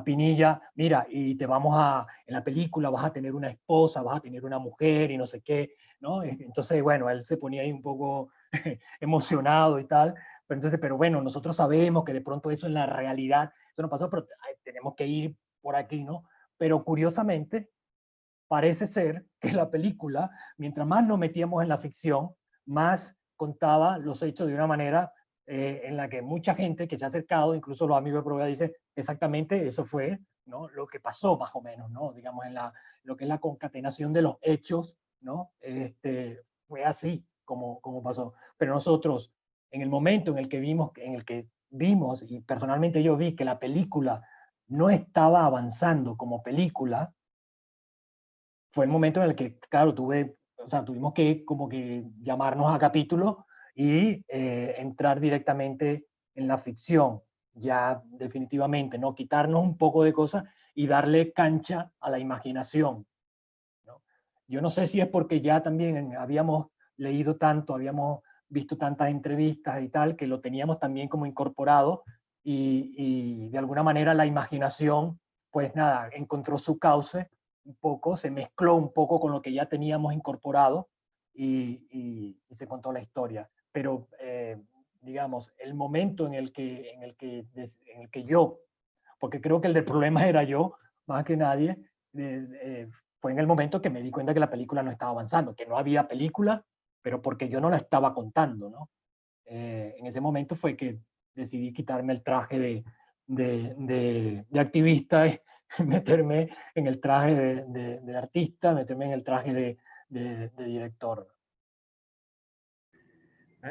Pinilla, mira, y en la película vas a tener una esposa, vas a tener una mujer y no sé qué, ¿no? Entonces, bueno, él se ponía ahí un poco emocionado y tal, pero bueno, nosotros sabemos que de pronto eso en la realidad, eso no pasó, pero tenemos que ir por aquí, ¿no? Pero curiosamente, parece ser que la película, mientras más nos metíamos en la ficción, más contaba los hechos de una manera en la que mucha gente que se ha acercado, incluso los amigos de prueba, dicen exactamente eso fue, ¿no? Lo que pasó más o menos, ¿no? Digamos, lo que es la concatenación de los hechos, ¿no? Fue así como pasó. Pero nosotros, en el momento en el que vimos, y personalmente yo vi que la película no estaba avanzando como película, fue el momento en el que, claro, tuvimos que como que llamarnos a capítulo y entrar directamente en la ficción, ya definitivamente, ¿no? Quitarnos un poco de cosas y darle cancha a la imaginación, ¿no? Yo no sé si es porque ya también habíamos leído tanto, habíamos visto tantas entrevistas y tal, que lo teníamos también como incorporado y de alguna manera la imaginación, pues nada, encontró su cauce un poco, se mezcló un poco con lo que ya teníamos incorporado y se contó la historia. Pero, digamos, el momento en el que yo, porque creo que el del problema era yo, más que nadie, fue en el momento que me di cuenta que la película no estaba avanzando, que no había película, pero porque yo no la estaba contando, ¿no? En ese momento fue que decidí quitarme el traje de activista y meterme en el traje de artista, meterme en el traje de director.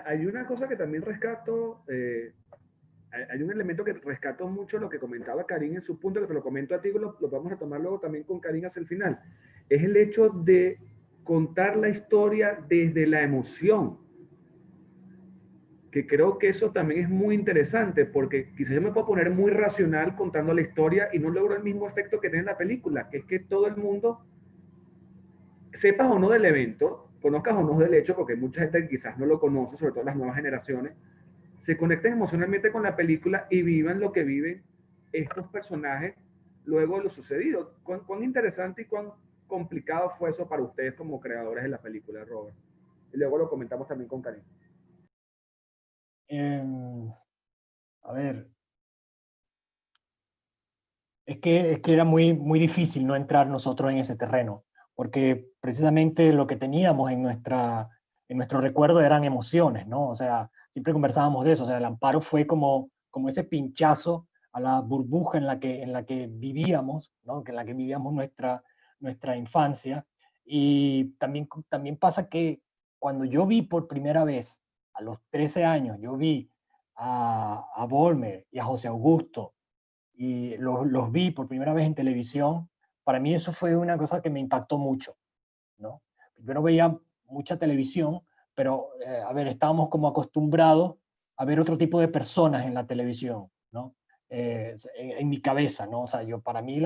Hay una cosa que también rescato, hay un elemento que rescato mucho lo que comentaba Karim en su punto, que te lo comento a ti, lo vamos a tomar luego también con Karim hacia el final. Es el hecho de contar la historia desde la emoción, que creo que eso también es muy interesante, porque quizás yo me puedo poner muy racional contando la historia y no logro el mismo efecto que tiene la película, que es que todo el mundo, sepas o no del evento, conozcas o no del hecho, porque mucha gente quizás no lo conoce, sobre todo las nuevas generaciones, se conecten emocionalmente con la película y vivan lo que viven estos personajes luego de lo sucedido. ¿Cuán interesante y cuán complicado fue eso para ustedes como creadores de la película, Robert? Y luego lo comentamos también con Karim. A ver, es que era muy difícil no entrar nosotros en ese terreno, porque precisamente lo que teníamos en nuestro recuerdo eran emociones, ¿no? O sea, siempre conversábamos de eso, o sea, el Amparo fue como ese pinchazo a la burbuja en la que vivíamos, ¿no? En la que vivíamos nuestra infancia. Y también pasa que cuando yo vi por primera vez, a los 13 años, yo vi a Volmer y a José Augusto y los vi por primera vez en televisión, para mí eso fue una cosa que me impactó mucho, ¿no? Yo no veía mucha televisión, pero, a ver, estábamos como acostumbrados a ver otro tipo de personas en la televisión, ¿no? En mi cabeza, ¿no? O sea, para mí,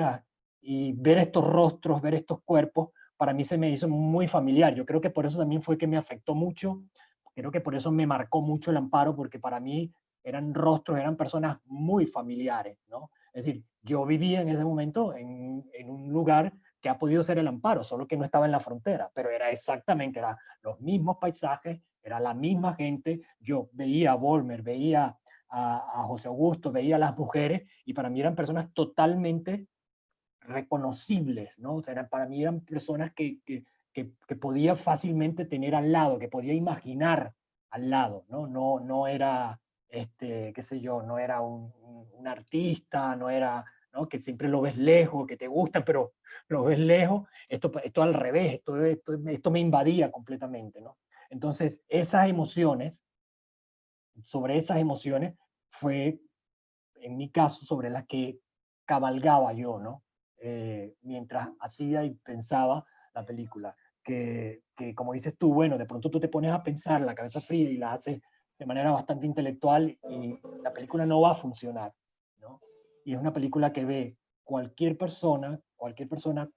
y ver estos rostros, ver estos cuerpos, para mí se me hizo muy familiar. Yo creo que por eso también fue que me afectó mucho, creo que por eso me marcó mucho el Amparo, porque para mí eran rostros, eran personas muy familiares, ¿no? Es decir, yo vivía en ese momento en un lugar que ha podido ser el Amparo, solo que no estaba en la frontera, pero era exactamente, eran los mismos paisajes, era la misma gente. Yo veía a Volmer, veía a José Augusto, veía a las mujeres, y para mí eran personas totalmente reconocibles, ¿no? O sea, para mí eran personas que podía fácilmente tener al lado, que podía imaginar al lado, ¿no? No era, qué sé yo, no era un artista, no era, ¿no? Que siempre lo ves lejos, que te gusta, pero lo ves lejos. Esto al revés, esto me invadía completamente, ¿no? Entonces, sobre esas emociones fue, en mi caso, sobre las que cabalgaba yo, ¿no? Mientras hacía y pensaba la película. Que como dices tú, bueno, de pronto tú te pones a pensar la cabeza fría y la haces de manera bastante intelectual y la película no va a funcionar, ¿no? Y es una película que ve cualquier persona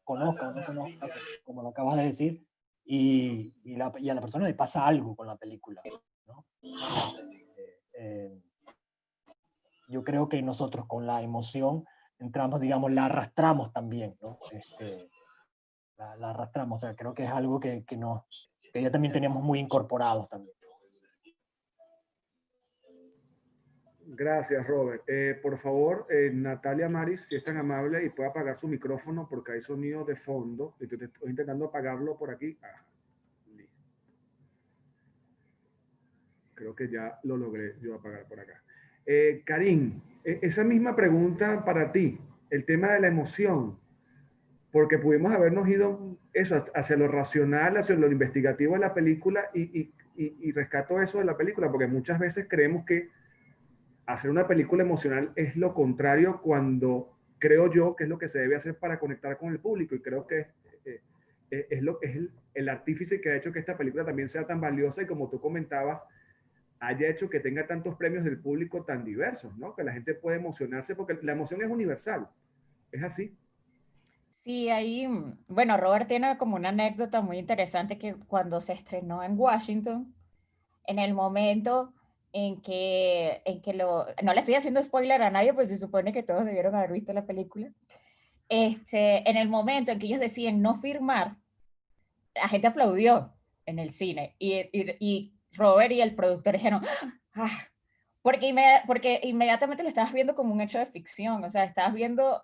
conozca o no conozca, como lo acabas de decir, y a la persona le pasa algo con la película, ¿no? Eh, yo creo que nosotros con la emoción entramos, digamos, la arrastramos también, ¿no? La arrastramos, o sea, creo que es algo que ya también teníamos muy incorporados también. Gracias, Robert. Por favor, Natalia Maris, si es tan amable y puede apagar su micrófono porque hay sonido de fondo. Estoy intentando apagarlo por aquí. Creo que ya lo logré yo apagar por acá. Karim, esa misma pregunta para ti, el tema de la emoción, porque pudimos habernos ido eso, hacia lo racional, hacia lo investigativo de la película y rescato eso de la película, porque muchas veces creemos que hacer una película emocional es lo contrario cuando creo yo que es lo que se debe hacer para conectar con el público, y creo que es el artífice que ha hecho que esta película también sea tan valiosa y, como tú comentabas, haya hecho que tenga tantos premios del público tan diversos, ¿no? Que la gente puede emocionarse porque la emoción es universal, es así. Sí, ahí, bueno, Robert tiene como una anécdota muy interesante que cuando se estrenó en Washington, en el momento no le estoy haciendo spoiler a nadie, pues se supone que todos debieron haber visto la película, en el momento en que ellos deciden no firmar, la gente aplaudió en el cine y Robert y el productor dijeron, ¡ah! Porque inmediatamente lo estabas viendo como un hecho de ficción, o sea, estabas viendo,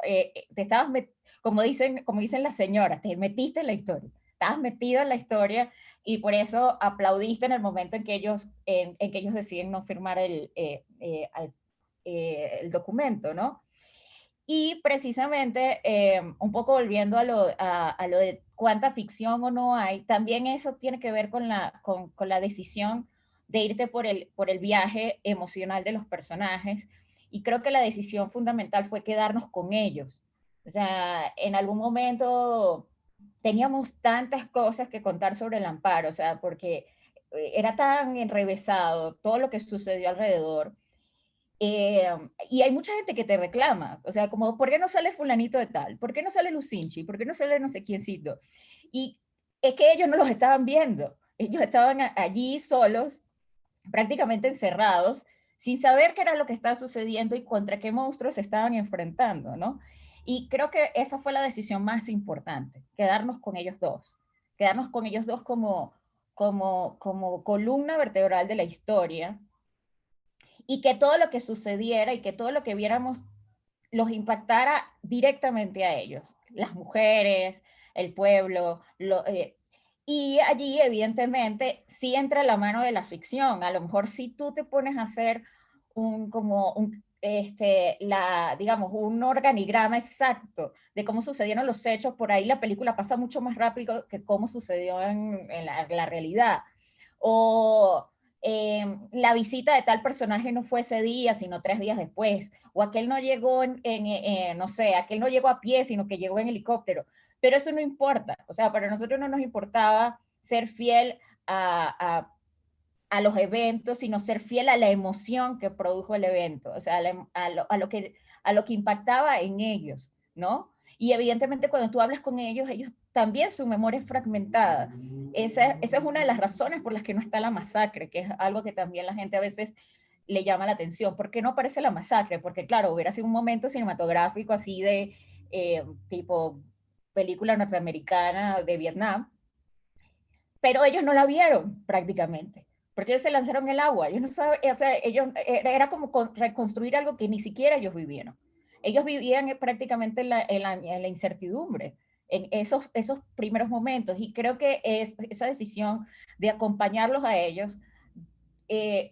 como dicen las señoras, te metiste en la historia, estabas metido en la historia y por eso aplaudiste en el momento en que ellos deciden no firmar el documento, ¿no? Y precisamente, un poco volviendo a lo de cuánta ficción o no hay, también eso tiene que ver con la decisión de irte por el viaje emocional de los personajes. Y creo que la decisión fundamental fue quedarnos con ellos. O sea, en algún momento teníamos tantas cosas que contar sobre el Amparo, o sea, porque era tan enrevesado todo lo que sucedió alrededor. Y hay mucha gente que te reclama, o sea, como, ¿por qué no sale fulanito de tal? ¿Por qué no sale Lucinchi? ¿Por qué no sale no sé quiéncito? Y es que ellos no los estaban viendo, ellos estaban allí solos, prácticamente encerrados, sin saber qué era lo que estaba sucediendo y contra qué monstruos se estaban enfrentando, ¿no? Y creo que esa fue la decisión más importante, quedarnos con ellos dos como columna vertebral de la historia, y que todo lo que sucediera y que todo lo que viéramos los impactara directamente a ellos, las mujeres, el pueblo, y allí evidentemente sí entra la mano de la ficción. A lo mejor si tú te pones a hacer digamos, un organigrama exacto de cómo sucedieron los hechos, por ahí la película pasa mucho más rápido que cómo sucedió en la realidad. O la visita de tal personaje no fue ese día, sino 3 días después, o aquel no llegó no sé, aquel no llegó a pie, sino que llegó en helicóptero, pero eso no importa, o sea, para nosotros no nos importaba ser fiel a los eventos, sino ser fiel a la emoción que produjo el evento, o sea, a lo que impactaba en ellos, ¿no? Y evidentemente cuando tú hablas con ellos también su memoria es fragmentada. Esa es una de las razones por las que no está la masacre, que es algo que también la gente a veces le llama la atención. ¿Por qué no aparece la masacre? Porque claro, hubiera sido un momento cinematográfico así de tipo película norteamericana de Vietnam, pero ellos no la vieron prácticamente, porque ellos se lanzaron el agua. Ellos no saben, o sea, ellos, era como reconstruir algo que ni siquiera ellos vivieron. Ellos vivían prácticamente en la incertidumbre en esos primeros momentos, y creo que esa decisión de acompañarlos a ellos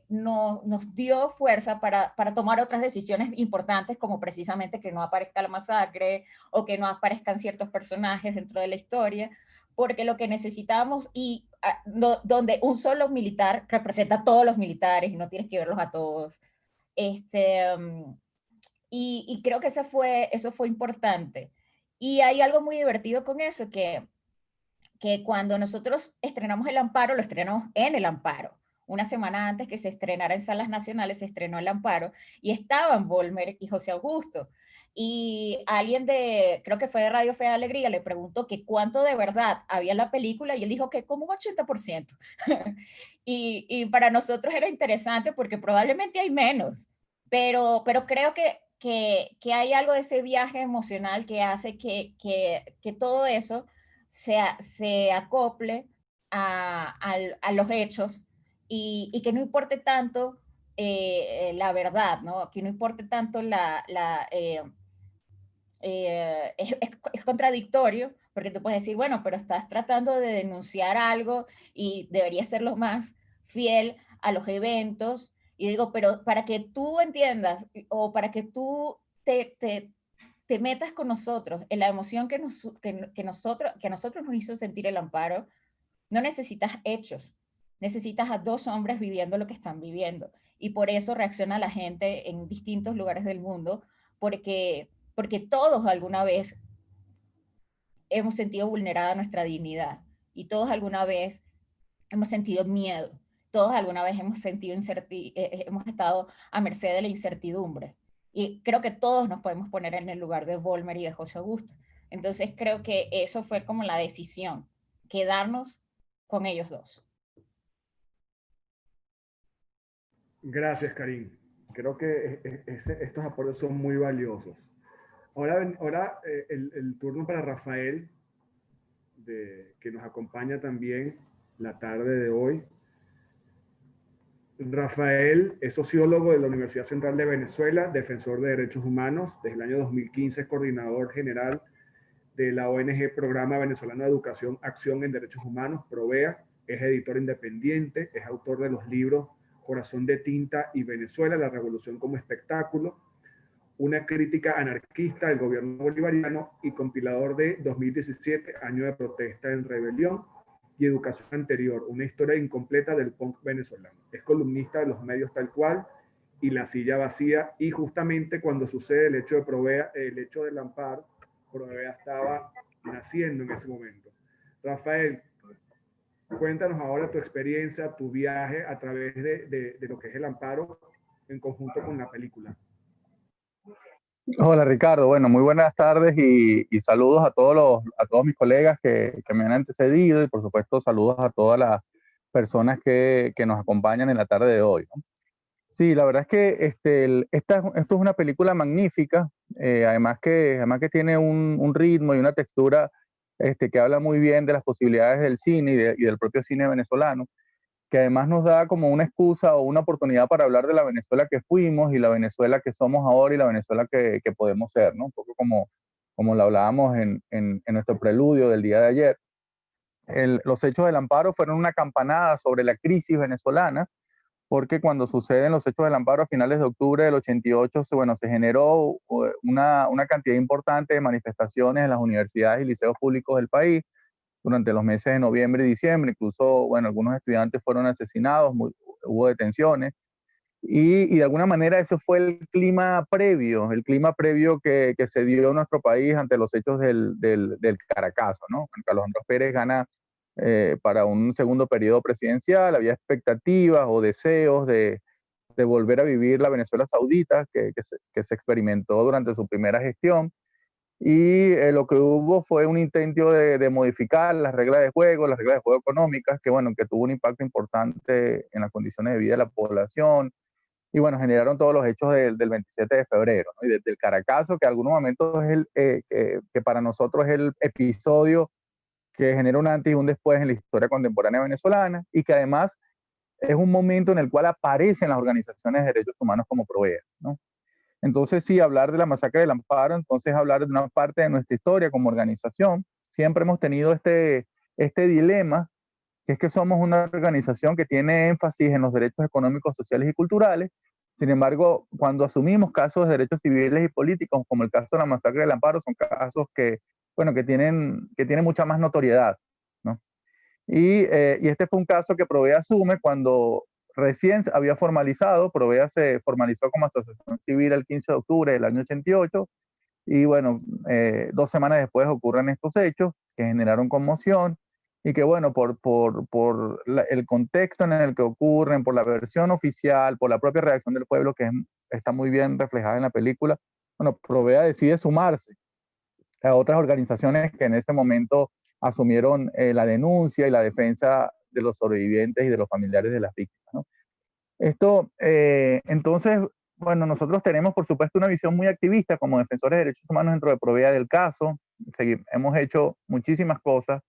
nos dio fuerza para tomar otras decisiones importantes, como precisamente que no aparezca la masacre o que no aparezcan ciertos personajes dentro de la historia, porque lo que necesitamos, donde un solo militar representa a todos los militares y no tienes que verlos a todos. Y creo que eso fue importante. Y hay algo muy divertido con eso, que cuando nosotros estrenamos El Amparo, lo estrenamos en El Amparo. Una semana antes que se estrenara en salas nacionales, se estrenó El Amparo, y estaban Volmer y José Augusto. Y alguien creo que fue de Radio Fe de Alegría, le preguntó que cuánto de verdad había en la película, y él dijo que como un 80%. y para nosotros era interesante porque probablemente hay menos, pero creo que hay algo de ese viaje emocional que hace que todo eso se acople a los hechos, y que no importe tanto la verdad, ¿no? Que no importe tanto es contradictorio, porque tú puedes decir, bueno, pero estás tratando de denunciar algo y deberías ser lo más fiel a los eventos. Y digo, pero para que tú entiendas, o para que tú te metas con nosotros en la emoción que nosotros nos hizo sentir El Amparo, no necesitas hechos, necesitas a dos hombres viviendo lo que están viviendo. Y por eso reacciona la gente en distintos lugares del mundo, porque todos alguna vez hemos sentido vulnerada nuestra dignidad, y todos alguna vez hemos sentido miedo, todos alguna vez hemos sentido hemos estado a merced de la incertidumbre. Y creo que todos nos podemos poner en el lugar de Volmer y de José Augusto. Entonces creo que eso fue como la decisión, quedarnos con ellos dos. Gracias, Karim. Creo que estos aportes son muy valiosos. Ahora el turno para Rafael, que nos acompaña también la tarde de hoy. Rafael es sociólogo de la Universidad Central de Venezuela, defensor de derechos humanos. Desde el año 2015 es coordinador general de la ONG Programa Venezolano de Educación, Acción en Derechos Humanos, PROVEA. Es editor independiente, es autor de los libros Corazón de Tinta y Venezuela, la Revolución como Espectáculo, una crítica anarquista del gobierno bolivariano, y compilador de 2017, Año de Protesta en Rebelión, y Educación Anterior, una historia incompleta del punk venezolano. Es columnista de los medios Tal Cual y La Silla Vacía, y justamente cuando sucede el hecho de PROVEA, el hecho del Amparo, PROVEA estaba naciendo en ese momento. Rafael, cuéntanos ahora tu experiencia, tu viaje a través de lo que es el Amparo en conjunto con la película. Hola Ricardo, bueno, muy buenas tardes y saludos a todos mis colegas que me han antecedido, y por supuesto saludos a todas las personas que nos acompañan en la tarde de hoy, ¿no? Sí, la verdad es que esto es una película magnífica, además que tiene un ritmo y una textura que habla muy bien de las posibilidades del cine y del propio cine venezolano, que además nos da como una excusa o una oportunidad para hablar de la Venezuela que fuimos y la Venezuela que somos ahora y la Venezuela que podemos ser, ¿no? Un poco como lo hablábamos en nuestro preludio del día de ayer. Los hechos del Amparo fueron una campanada sobre la crisis venezolana, porque cuando suceden los hechos del Amparo a finales de octubre del 88, se generó una cantidad importante de manifestaciones en las universidades y liceos públicos del país durante los meses de noviembre y diciembre. Incluso, bueno, algunos estudiantes fueron asesinados, hubo detenciones, y de alguna manera eso fue el clima previo que se dio en nuestro país ante los hechos del Caracazo, ¿no? Carlos Andrés Pérez gana para un segundo periodo presidencial. Había expectativas o deseos de volver a vivir la Venezuela saudita que se experimentó durante su primera gestión. Y lo que hubo fue un intento de modificar las reglas de juego económicas, que tuvo un impacto importante en las condiciones de vida de la población, y bueno, generaron todos los hechos del 27 de febrero, ¿no? Y desde el Caracazo, que en algunos momentos es que para nosotros es el episodio que genera un antes y un después en la historia contemporánea venezolana, y que además es un momento en el cual aparecen las organizaciones de derechos humanos como Provea, ¿no? Entonces, sí, hablar de la masacre del Amparo, entonces hablar de una parte de nuestra historia como organización. Siempre hemos tenido este dilema, que es que somos una organización que tiene énfasis en los derechos económicos, sociales y culturales. Sin embargo, cuando asumimos casos de derechos civiles y políticos, como el caso de la masacre del Amparo, son casos que, bueno, que tienen mucha más notoriedad, ¿no? Y este fue un caso que Provea asume cuando recién había formalizado. Provea se formalizó como asociación civil el 15 de octubre del año 88, y bueno, 2 semanas después ocurren estos hechos que generaron conmoción, y que bueno, por el contexto en el que ocurren, por la versión oficial, por la propia reacción del pueblo, que está muy bien reflejada en la película, bueno, Provea decide sumarse a otras organizaciones que en ese momento asumieron la denuncia y la defensa de los sobrevivientes y de los familiares de las víctimas, ¿no? Esto, entonces, bueno, nosotros tenemos, por supuesto, una visión muy activista como defensores de derechos humanos dentro de Provea del caso. Hemos hecho muchísimas cosas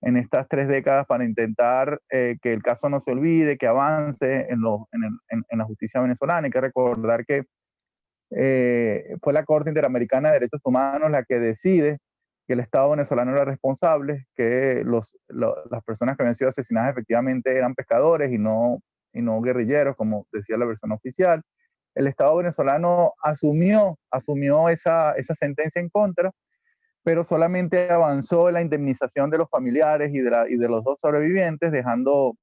en estas 3 décadas para intentar que el caso no se olvide, que avance en la justicia venezolana. Hay que recordar que fue la Corte Interamericana de Derechos Humanos la que decide que el Estado venezolano era responsable, que las personas que habían sido asesinadas efectivamente eran pescadores y no guerrilleros, como decía la versión oficial. El Estado venezolano asumió esa sentencia en contra, pero solamente avanzó en la indemnización de los familiares y de los 2 sobrevivientes, dejando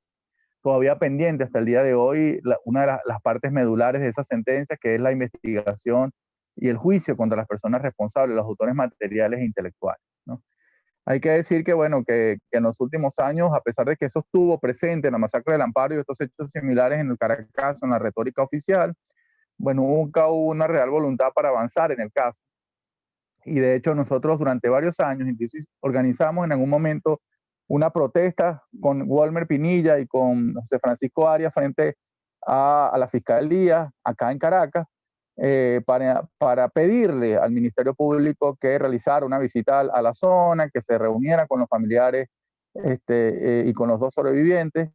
todavía pendiente hasta el día de hoy una de las partes medulares de esa sentencia, que es la investigación y el juicio contra las personas responsables, los autores materiales e intelectuales, ¿no? Hay que decir que, bueno, que en los últimos años, a pesar de que eso estuvo presente en la masacre del Amparo y estos hechos similares en el Caracazo, en la retórica oficial, bueno, nunca hubo una real voluntad para avanzar en el caso. Y de hecho nosotros durante varios años incluso organizamos en algún momento una protesta con Walmer Pinilla y con José Francisco Arias frente a la Fiscalía acá en Caracas, para pedirle al Ministerio Público que realizara una visita a la zona, que se reuniera con los familiares y con los 2 sobrevivientes.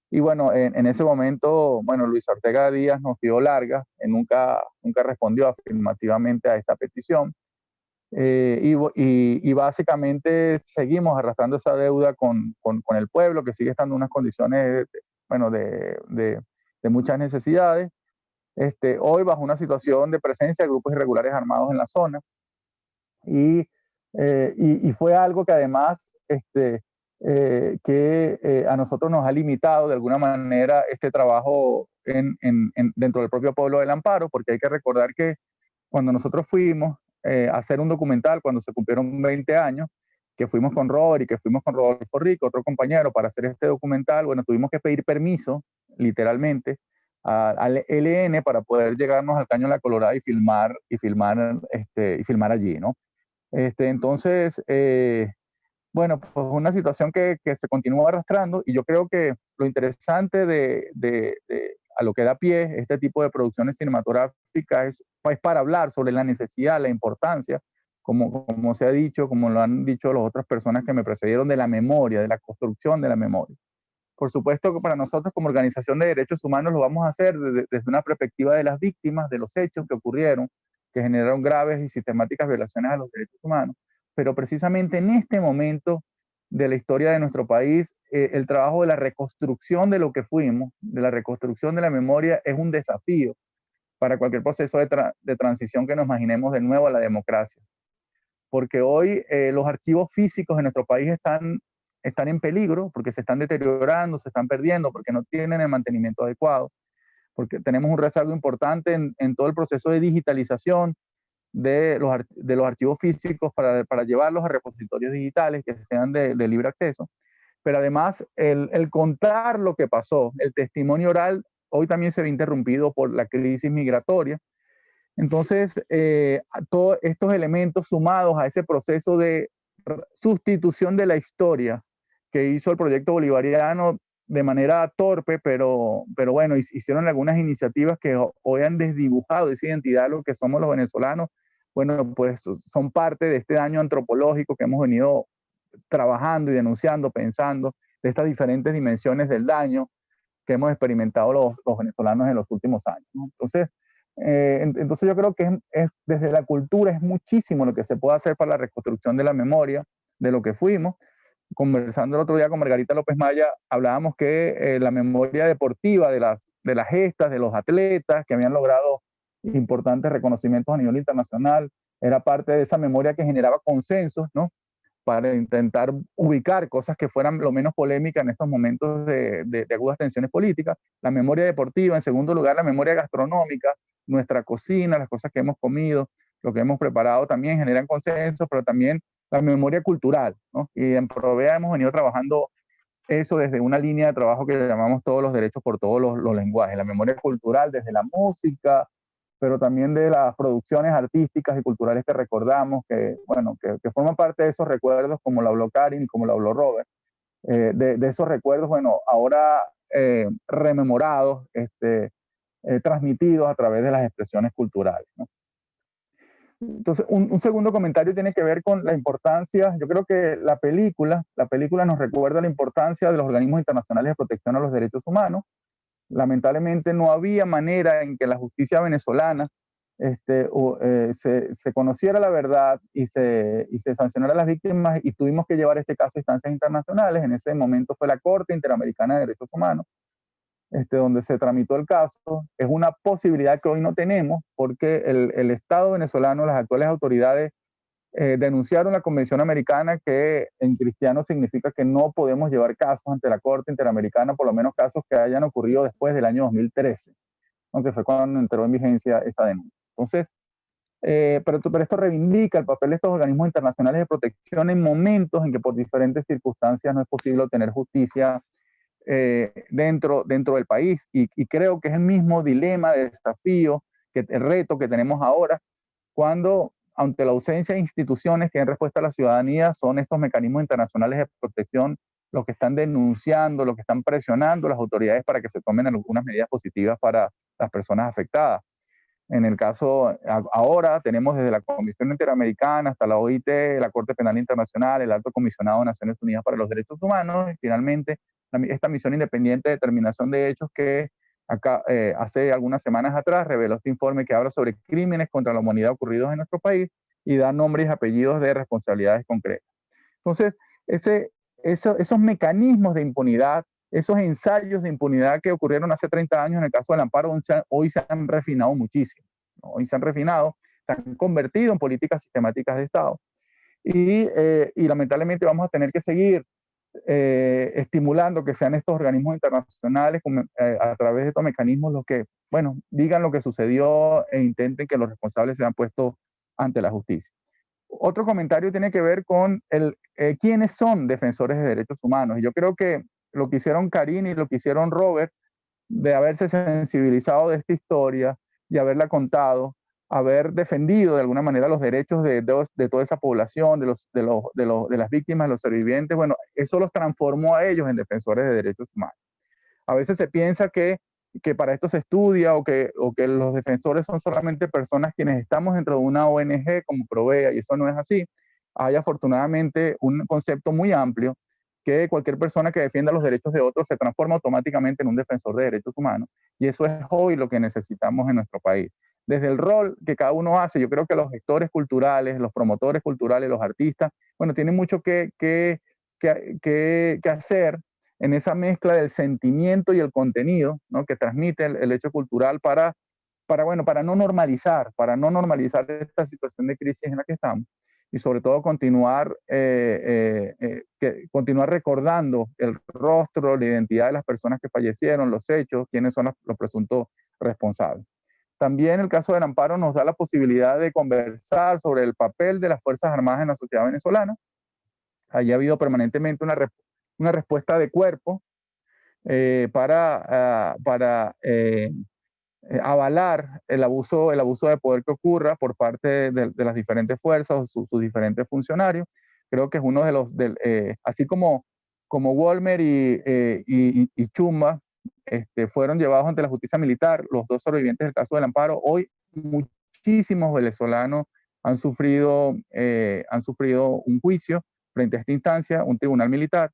Y bueno, en ese momento, bueno, Luis Ortega Díaz nos dio largas, nunca respondió afirmativamente a esta petición. Y básicamente seguimos arrastrando esa deuda con el pueblo, que sigue estando en unas condiciones, bueno, de muchas necesidades. Hoy bajo una situación de presencia de grupos irregulares armados en la zona, y fue algo que además a nosotros nos ha limitado de alguna manera este trabajo dentro del propio pueblo del Amparo, porque hay que recordar que cuando nosotros fuimos hacer un documental, cuando se cumplieron 20 años, que fuimos con Robert y que fuimos con Rodolfo Rico, otro compañero, para hacer este documental, bueno, tuvimos que pedir permiso, literalmente, al ELN para poder llegarnos al Caño de la Colorada y filmar allí, ¿no? Entonces, bueno, pues una situación que se continúa arrastrando, y yo creo que lo interesante a lo que da pie este tipo de producciones cinematográficas es para hablar sobre la necesidad, la importancia, como se ha dicho, como lo han dicho las otras personas que me precedieron, de la memoria, de la construcción de la memoria. Por supuesto que para nosotros como organización de derechos humanos lo vamos a hacer desde una perspectiva de las víctimas, de los hechos que ocurrieron, que generaron graves y sistemáticas violaciones a los derechos humanos. Pero precisamente en este momento de la historia de nuestro país, el trabajo de la reconstrucción de lo que fuimos, de la reconstrucción de la memoria, es un desafío para cualquier proceso de transición que nos imaginemos de nuevo a la democracia. Porque hoy los archivos físicos en nuestro país están en peligro, porque se están deteriorando, se están perdiendo, porque no tienen el mantenimiento adecuado, porque tenemos un rezago importante en todo el proceso de digitalización de los archivos físicos para llevarlos a repositorios digitales que sean de libre acceso. Pero además el contar lo que pasó, el testimonio oral, hoy también se ve interrumpido por la crisis migratoria. Entonces, todos estos elementos sumados a ese proceso de sustitución de la historia que hizo el proyecto bolivariano, de manera torpe, pero bueno, hicieron algunas iniciativas que hoy han desdibujado esa identidad de lo que somos los venezolanos. Bueno, pues son parte de este daño antropológico que hemos venido trabajando y denunciando, pensando, de estas diferentes dimensiones del daño que hemos experimentado los venezolanos en los últimos años, ¿no? Entonces yo creo que desde la cultura es muchísimo lo que se puede hacer para la reconstrucción de la memoria de lo que fuimos. Conversando el otro día con Margarita López Maya, hablábamos que la memoria deportiva de las gestas, de los atletas que habían logrado importantes reconocimientos a nivel internacional, era parte de esa memoria que generaba consensos, ¿no? Para intentar ubicar cosas que fueran lo menos polémicas en estos momentos de agudas tensiones políticas. La memoria deportiva, en segundo lugar, la memoria gastronómica, nuestra cocina, las cosas que hemos comido, lo que hemos preparado también generan consensos, pero también la memoria cultural, ¿no? Y en Provea hemos venido trabajando eso desde una línea de trabajo que llamamos todos los derechos por todos los lenguajes, la memoria cultural desde la música, pero también de las producciones artísticas y culturales que recordamos, que forman parte de esos recuerdos, como lo habló Karin y como lo habló Robert, de esos recuerdos, bueno, ahora rememorados, transmitidos a través de las expresiones culturales, ¿no? Entonces, un segundo comentario tiene que ver con la importancia. Yo creo que la película nos recuerda la importancia de los organismos internacionales de protección a los derechos humanos. Lamentablemente no había manera en que la justicia venezolana se conociera la verdad y se sancionara a las víctimas, y tuvimos que llevar este caso a instancias internacionales. En ese momento fue la Corte Interamericana de Derechos Humanos, donde se tramitó el caso. Es una posibilidad que hoy no tenemos porque el Estado venezolano, las actuales autoridades, denunciaron la Convención Americana, que en cristiano significa que no podemos llevar casos ante la Corte Interamericana, por lo menos casos que hayan ocurrido después del año 2013, aunque fue cuando entró en vigencia esa denuncia. Entonces, pero esto reivindica el papel de estos organismos internacionales de protección en momentos en que por diferentes circunstancias no es posible obtener justicia dentro del país, y creo que es el mismo dilema, de desafío, el reto que tenemos ahora, cuando ante la ausencia de instituciones que den respuesta a la ciudadanía, son estos mecanismos internacionales de protección los que están denunciando, los que están presionando a las autoridades para que se tomen algunas medidas positivas para las personas afectadas. En el caso, ahora tenemos desde la Comisión Interamericana hasta la OIT, la Corte Penal Internacional, el Alto Comisionado de Naciones Unidas para los Derechos Humanos, y finalmente esta misión independiente de determinación de hechos que hace algunas semanas atrás reveló este informe que habla sobre crímenes contra la humanidad ocurridos en nuestro país y da nombres y apellidos de responsabilidades concretas. Entonces, esos mecanismos de impunidad, esos ensayos de impunidad que ocurrieron hace 30 años en el caso del amparo, hoy se han refinado muchísimo, ¿no? Hoy se han refinado, se han convertido en políticas sistemáticas de Estado, y lamentablemente vamos a tener que seguir estimulando que sean estos organismos internacionales a través de estos mecanismos los que, bueno, digan lo que sucedió e intenten que los responsables sean puestos ante la justicia. Otro comentario tiene que ver con quiénes son defensores de derechos humanos. Y yo creo que lo que hicieron Karin y lo que hicieron Robert, de haberse sensibilizado de esta historia y haberla contado, haber defendido de alguna manera los derechos de toda esa población, de las víctimas, de los sobrevivientes, bueno, eso los transformó a ellos en defensores de derechos humanos. A veces se piensa que para esto se estudia, o que los defensores son solamente personas quienes estamos dentro de una ONG como Provea, y eso no es así. Hay afortunadamente un concepto muy amplio, que cualquier persona que defienda los derechos de otros se transforma automáticamente en un defensor de derechos humanos, y eso es hoy lo que necesitamos en nuestro país. Desde el rol que cada uno hace, yo creo que los gestores culturales, los promotores culturales, los artistas, bueno, tienen mucho que hacer en esa mezcla del sentimiento y el contenido, ¿no?, que transmite el hecho cultural para no normalizar esta situación de crisis en la que estamos, y sobre todo continuar recordando el rostro, la identidad de las personas que fallecieron, los hechos, quiénes son los presuntos responsables. También el caso del amparo nos da la posibilidad de conversar sobre el papel de las Fuerzas Armadas en la sociedad venezolana. Allí ha habido permanentemente una respuesta de cuerpo para avalar el abuso de poder que ocurra por parte de las diferentes fuerzas o sus diferentes funcionarios. Creo que es uno de los, así como como Walmer y Chumba, fueron llevados ante la justicia militar, los dos sobrevivientes del caso del Amparo. Hoy muchísimos venezolanos han sufrido un juicio frente a esta instancia, un tribunal militar,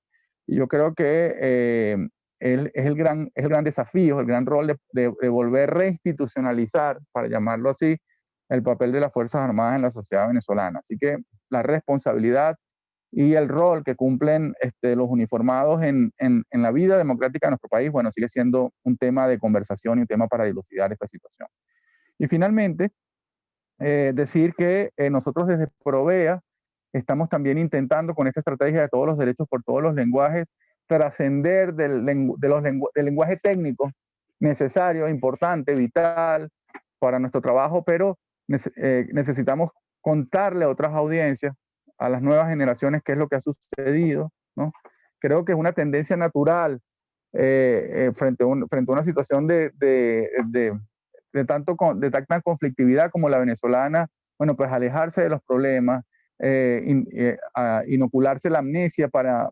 y yo creo que es el gran desafío, el gran rol de volver a reinstitucionalizar, para llamarlo así, el papel de las Fuerzas Armadas en la sociedad venezolana. Así que la responsabilidad y el rol que cumplen los uniformados en la vida democrática de nuestro país, bueno, sigue siendo un tema de conversación y un tema para dilucidar esta situación. Y finalmente, decir que nosotros desde Provea estamos también intentando, con esta estrategia de todos los derechos por todos los lenguajes, trascender del lenguaje técnico necesario, importante, vital para nuestro trabajo, pero necesitamos contarle a otras audiencias, a las nuevas generaciones, qué es lo que ha sucedido, ¿no? Creo que es una tendencia natural frente a una situación de tanta conflictividad como la venezolana, bueno, pues alejarse de los problemas, inocularse la amnesia para,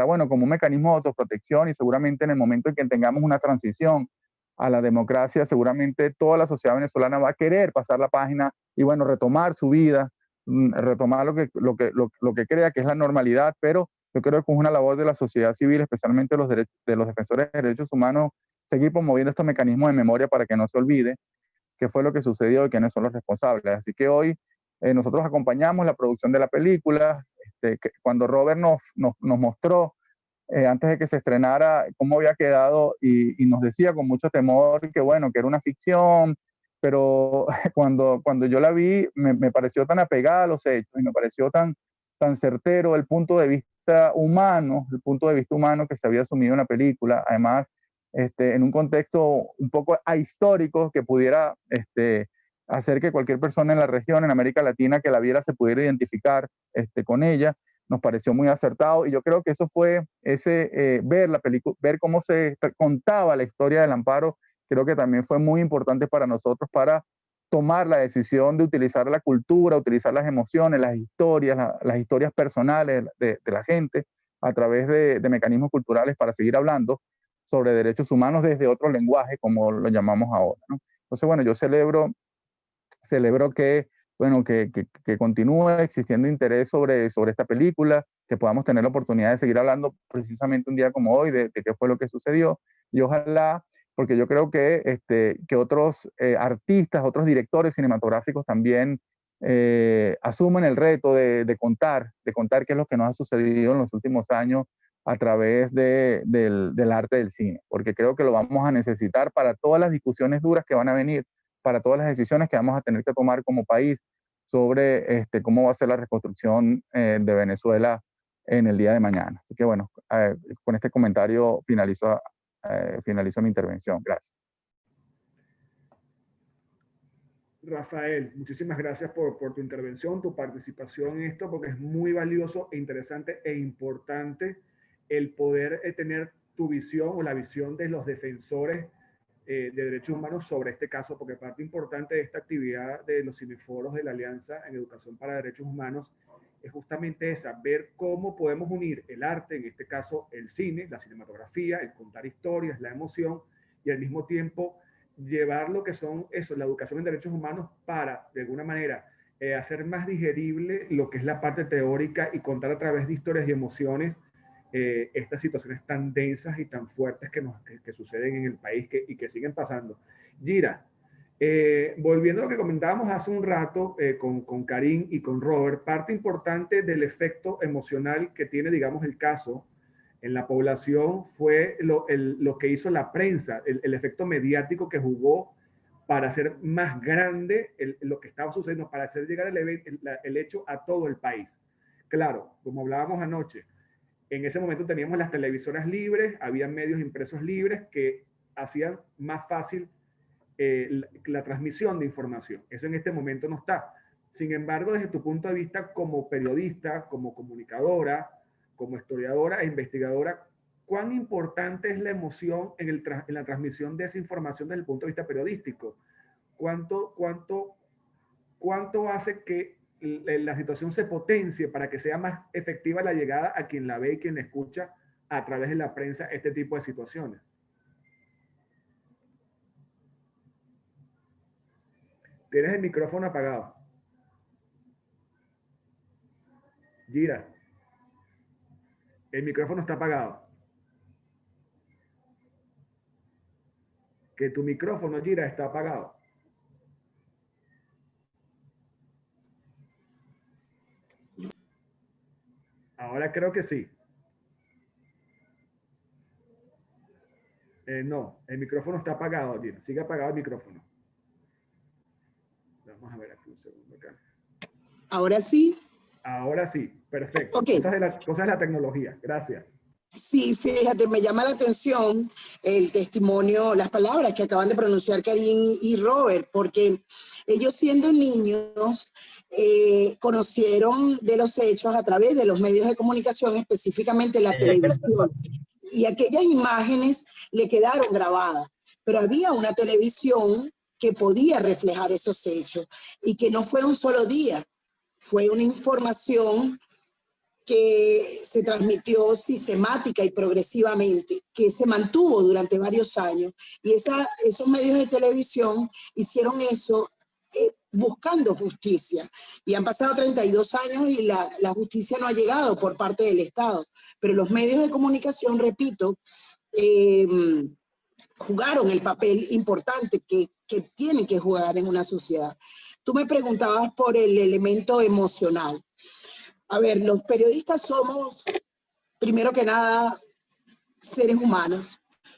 bueno, como un mecanismo de autoprotección, y seguramente en el momento en que tengamos una transición a la democracia, seguramente toda la sociedad venezolana va a querer pasar la página y, bueno, retomar su vida, retomar lo que crea que es la normalidad, pero yo creo que es una labor de la sociedad civil, especialmente de los defensores de derechos humanos, seguir promoviendo estos mecanismos de memoria para que no se olvide qué fue lo que sucedió y quiénes son los responsables. Así que hoy nosotros acompañamos la producción de la película. Cuando Robert nos mostró, antes de que se estrenara, cómo había quedado, y nos decía con mucho temor que, bueno, que era una ficción, pero cuando yo la vi, me pareció tan apegada a los hechos y me pareció tan certero el punto de vista humano, que se había asumido en la película, además en un contexto un poco ahistórico que pudiera hacer que cualquier persona en la región, en América Latina, que la viera se pudiera identificar con ella. Nos pareció muy acertado, y yo creo que eso fue ver la película, ver cómo se contaba la historia del Amparo, creo que también fue muy importante para nosotros, para tomar la decisión de utilizar la cultura, utilizar las emociones, las historias personales de la gente a través de mecanismos culturales para seguir hablando sobre derechos humanos desde otro lenguaje, como lo llamamos ahora, ¿no? Entonces, bueno, yo celebro que, bueno, que continúe existiendo interés sobre esta película, que podamos tener la oportunidad de seguir hablando precisamente un día como hoy de qué fue lo que sucedió, y ojalá, porque yo creo que otros artistas, otros directores cinematográficos también asumen el reto de contar qué es lo que nos ha sucedido en los últimos años a través del arte del cine, porque creo que lo vamos a necesitar para todas las discusiones duras que van a venir, para todas las decisiones que vamos a tener que tomar como país sobre cómo va a ser la reconstrucción de Venezuela en el día de mañana. Así que, bueno, con este comentario finalizo mi intervención. Gracias. Rafael, muchísimas gracias por tu intervención, tu participación en esto, porque es muy valioso e interesante e importante el poder tener tu visión o la visión de los defensores de derechos humanos sobre este caso, porque parte importante de esta actividad de los cineforos de la Alianza en Educación para Derechos Humanos es justamente esa, ver cómo podemos unir el arte, en este caso el cine, la cinematografía, el contar historias, la emoción, y al mismo tiempo llevar lo que son la educación en derechos humanos para, de alguna manera, hacer más digerible lo que es la parte teórica y contar a través de historias y emociones estas situaciones tan densas y tan fuertes que suceden en el país y que siguen pasando. Gira, volviendo a lo que comentábamos hace un rato con Karim y con Robert, parte importante del efecto emocional que tiene, digamos, el caso en la población fue lo que hizo la prensa, el efecto mediático que jugó para hacer más grande lo que estaba sucediendo, para hacer llegar el hecho a todo el país. Claro, como hablábamos anoche, en ese momento teníamos las televisoras libres, había medios impresos libres que hacían más fácil la transmisión de información. Eso en este momento no está. Sin embargo, desde tu punto de vista como periodista, como comunicadora, como historiadora e investigadora, ¿cuán importante es la emoción en la transmisión de esa información desde el punto de vista periodístico? ¿Cuánto hace que la situación se potencie para que sea más efectiva la llegada a quien la ve y quien escucha a través de la prensa este tipo de situaciones. Tienes el micrófono apagado. Gira, el micrófono está apagado. Que tu micrófono, Gira, está apagado. Ahora creo que sí. No, el micrófono está apagado, Gira. Sigue apagado el micrófono. Vamos a ver aquí un segundo acá. Ahora sí. Ahora sí, perfecto. Okay. Cosas de la tecnología. Gracias. Sí, fíjate, me llama la atención el testimonio, las palabras que acaban de pronunciar Karim y Robert, porque ellos siendo niños conocieron de los hechos a través de los medios de comunicación, específicamente la televisión, y aquellas imágenes le quedaron grabadas, pero había una televisión que podía reflejar esos hechos y que no fue un solo día, fue una información que se transmitió sistemática y progresivamente, que se mantuvo durante varios años. Y esos medios de televisión hicieron eso buscando justicia. Y han pasado 32 años y la justicia no ha llegado por parte del Estado. Pero los medios de comunicación, repito, jugaron el papel importante que tienen que jugar en una sociedad. Tú me preguntabas por el elemento emocional. A ver, los periodistas somos, primero que nada, seres humanos.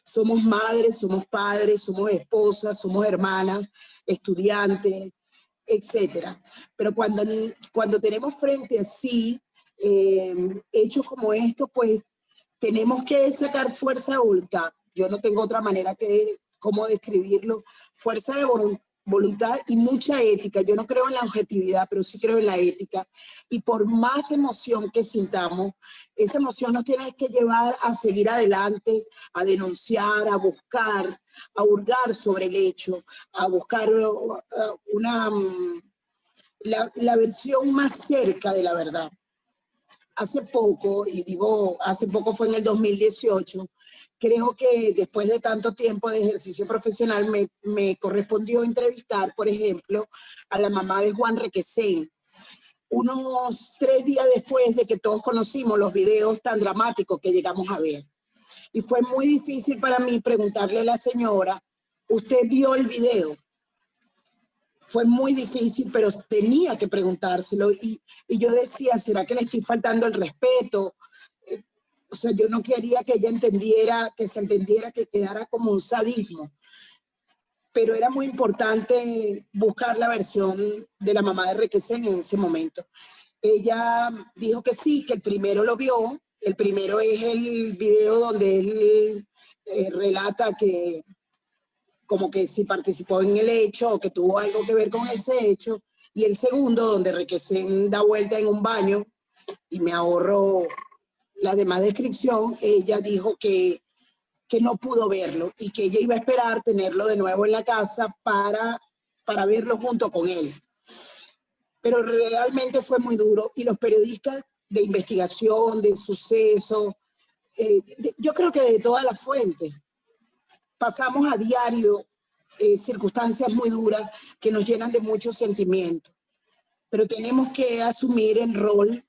Somos madres, somos padres, somos esposas, somos hermanas, estudiantes, etc. Pero cuando tenemos frente a sí hechos como estos, pues tenemos que sacar fuerza de voluntad. Yo no tengo otra manera que cómo describirlo. Fuerza de voluntad y mucha ética. Yo no creo en la objetividad, pero sí creo en la ética. Y por más emoción que sintamos, esa emoción nos tiene que llevar a seguir adelante, a denunciar, a buscar, a hurgar sobre el hecho, a buscar la versión más cerca de la verdad. Hace poco, y digo hace poco fue en el 2018, creo que después de tanto tiempo de ejercicio profesional me correspondió entrevistar, por ejemplo, a la mamá de Juan Requesén, unos 3 días después de que todos conocimos los videos tan dramáticos que llegamos a ver. Y fue muy difícil para mí preguntarle a la señora, ¿usted vio el video? Fue muy difícil, pero tenía que preguntárselo. Y yo decía, ¿será que le estoy faltando el respeto? O sea, yo no quería que ella entendiera, que se entendiera que quedara como un sadismo. Pero era muy importante buscar la versión de la mamá de Requesén en ese momento. Ella dijo que sí, que el primero lo vio. El primero es el video donde él relata que como que si participó en el hecho o que tuvo algo que ver con ese hecho. Y el segundo, donde Requesén da vuelta en un baño, y me ahorro la demás descripción, ella dijo que no pudo verlo y que ella iba a esperar tenerlo de nuevo en la casa para verlo junto con él. Pero realmente fue muy duro y los periodistas de investigación, de suceso, yo creo que de todas las fuentes, pasamos a diario circunstancias muy duras que nos llenan de muchos sentimientos, pero tenemos que asumir el rol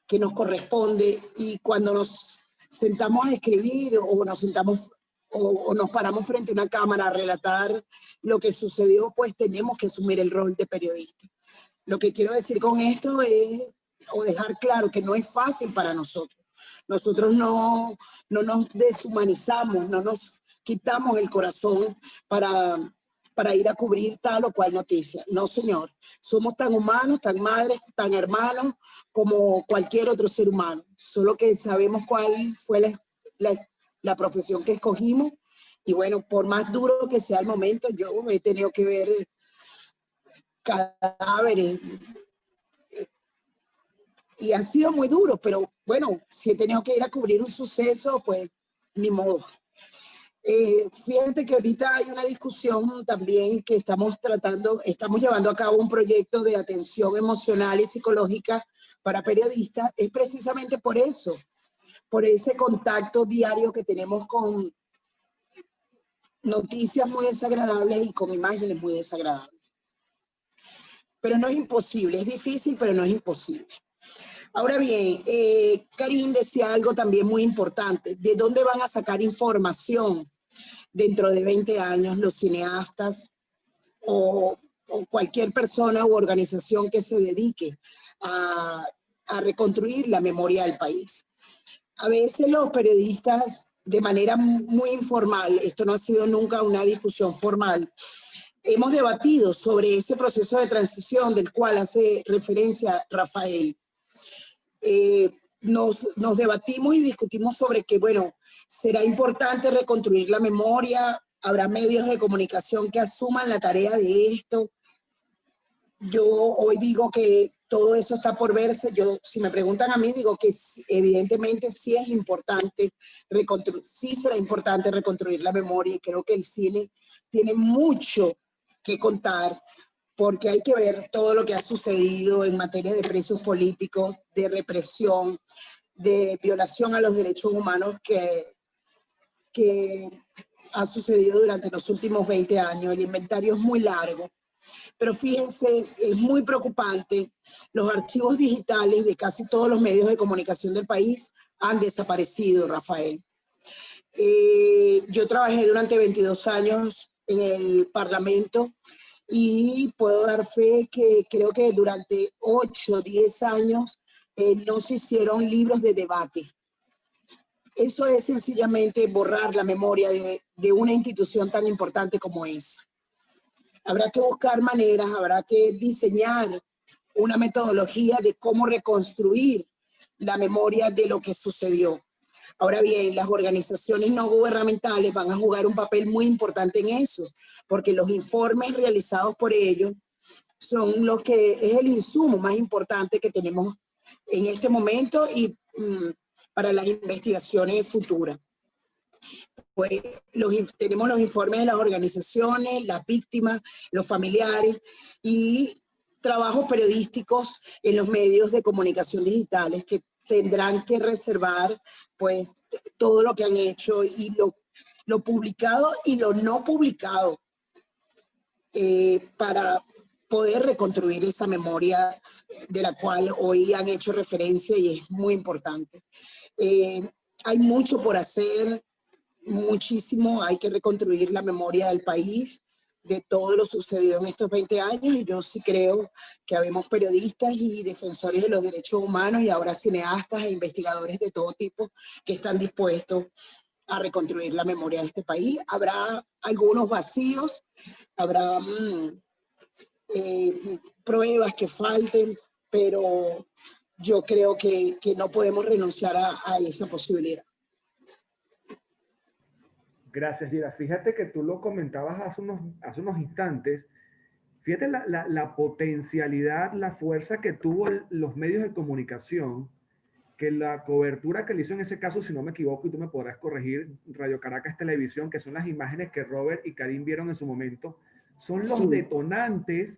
que nos corresponde y cuando nos sentamos a escribir o nos paramos frente a una cámara a relatar lo que sucedió, pues tenemos que asumir el rol de periodista. Lo que quiero decir con esto es, o dejar claro que no es fácil para nosotros. Nosotros no nos deshumanizamos, no nos quitamos el corazón para ir a cubrir tal o cual noticia. No, señor. Somos tan humanos, tan madres, tan hermanos como cualquier otro ser humano. Solo que sabemos cuál fue la profesión que escogimos. Y bueno, por más duro que sea el momento, yo he tenido que ver cadáveres. Y ha sido muy duro, pero bueno, si he tenido que ir a cubrir un suceso, pues ni modo. Fíjate que ahorita hay una discusión también que estamos llevando a cabo un proyecto de atención emocional y psicológica para periodistas, es precisamente por eso, por ese contacto diario que tenemos con noticias muy desagradables y con imágenes muy desagradables. Pero no es imposible, es difícil, pero no es imposible. Ahora bien, Karim decía algo también muy importante. ¿De dónde van a sacar información dentro de 20 años los cineastas o cualquier persona u organización que se dedique a reconstruir la memoria del país? A veces los periodistas, de manera muy informal, esto no ha sido nunca una discusión formal, hemos debatido sobre ese proceso de transición del cual hace referencia Rafael. Nos debatimos y discutimos sobre que, bueno, será importante reconstruir la memoria, habrá medios de comunicación que asuman la tarea de esto. Yo hoy digo que todo eso está por verse. Si me preguntan a mí, digo que evidentemente sí es importante sí será importante reconstruir la memoria, y creo que el cine tiene mucho que contar, porque hay que ver todo lo que ha sucedido en materia de presos políticos, de represión, de violación a los derechos humanos que ha sucedido durante los últimos 20 años. El inventario es muy largo. Pero fíjense, es muy preocupante, los archivos digitales de casi todos los medios de comunicación del país han desaparecido, Rafael. Yo trabajé durante 22 años en el Parlamento y puedo dar fe que creo que durante 8 o 10 años no se hicieron libros de debate. Eso es sencillamente borrar la memoria de una institución tan importante como esa. Habrá que buscar maneras, habrá que diseñar una metodología de cómo reconstruir la memoria de lo que sucedió. Ahora bien, las organizaciones no gubernamentales van a jugar un papel muy importante en eso, porque los informes realizados por ellos son lo que es el insumo más importante que tenemos en este momento y para las investigaciones futuras. Pues tenemos los informes de las organizaciones, las víctimas, los familiares y trabajos periodísticos en los medios de comunicación digitales que tendrán que reservar pues todo lo que han hecho y lo publicado y lo no publicado para poder reconstruir esa memoria de la cual hoy han hecho referencia y es muy importante. Hay mucho por hacer. Muchísimo, hay que reconstruir la memoria del país, de todo lo sucedido en estos 20 años, y yo sí creo que habemos periodistas y defensores de los derechos humanos y ahora cineastas e investigadores de todo tipo que están dispuestos a reconstruir la memoria de este país. Habrá algunos vacíos, habrá pruebas que falten, pero yo creo que no podemos renunciar a esa posibilidad. Gracias, Gira. Fíjate que tú lo comentabas hace unos instantes. Fíjate la potencialidad, la fuerza que tuvo los medios de comunicación, que la cobertura que le hizo en ese caso, si no me equivoco, y tú me podrás corregir, Radio Caracas Televisión, que son las imágenes que Robert y Karim vieron en su momento, son los detonantes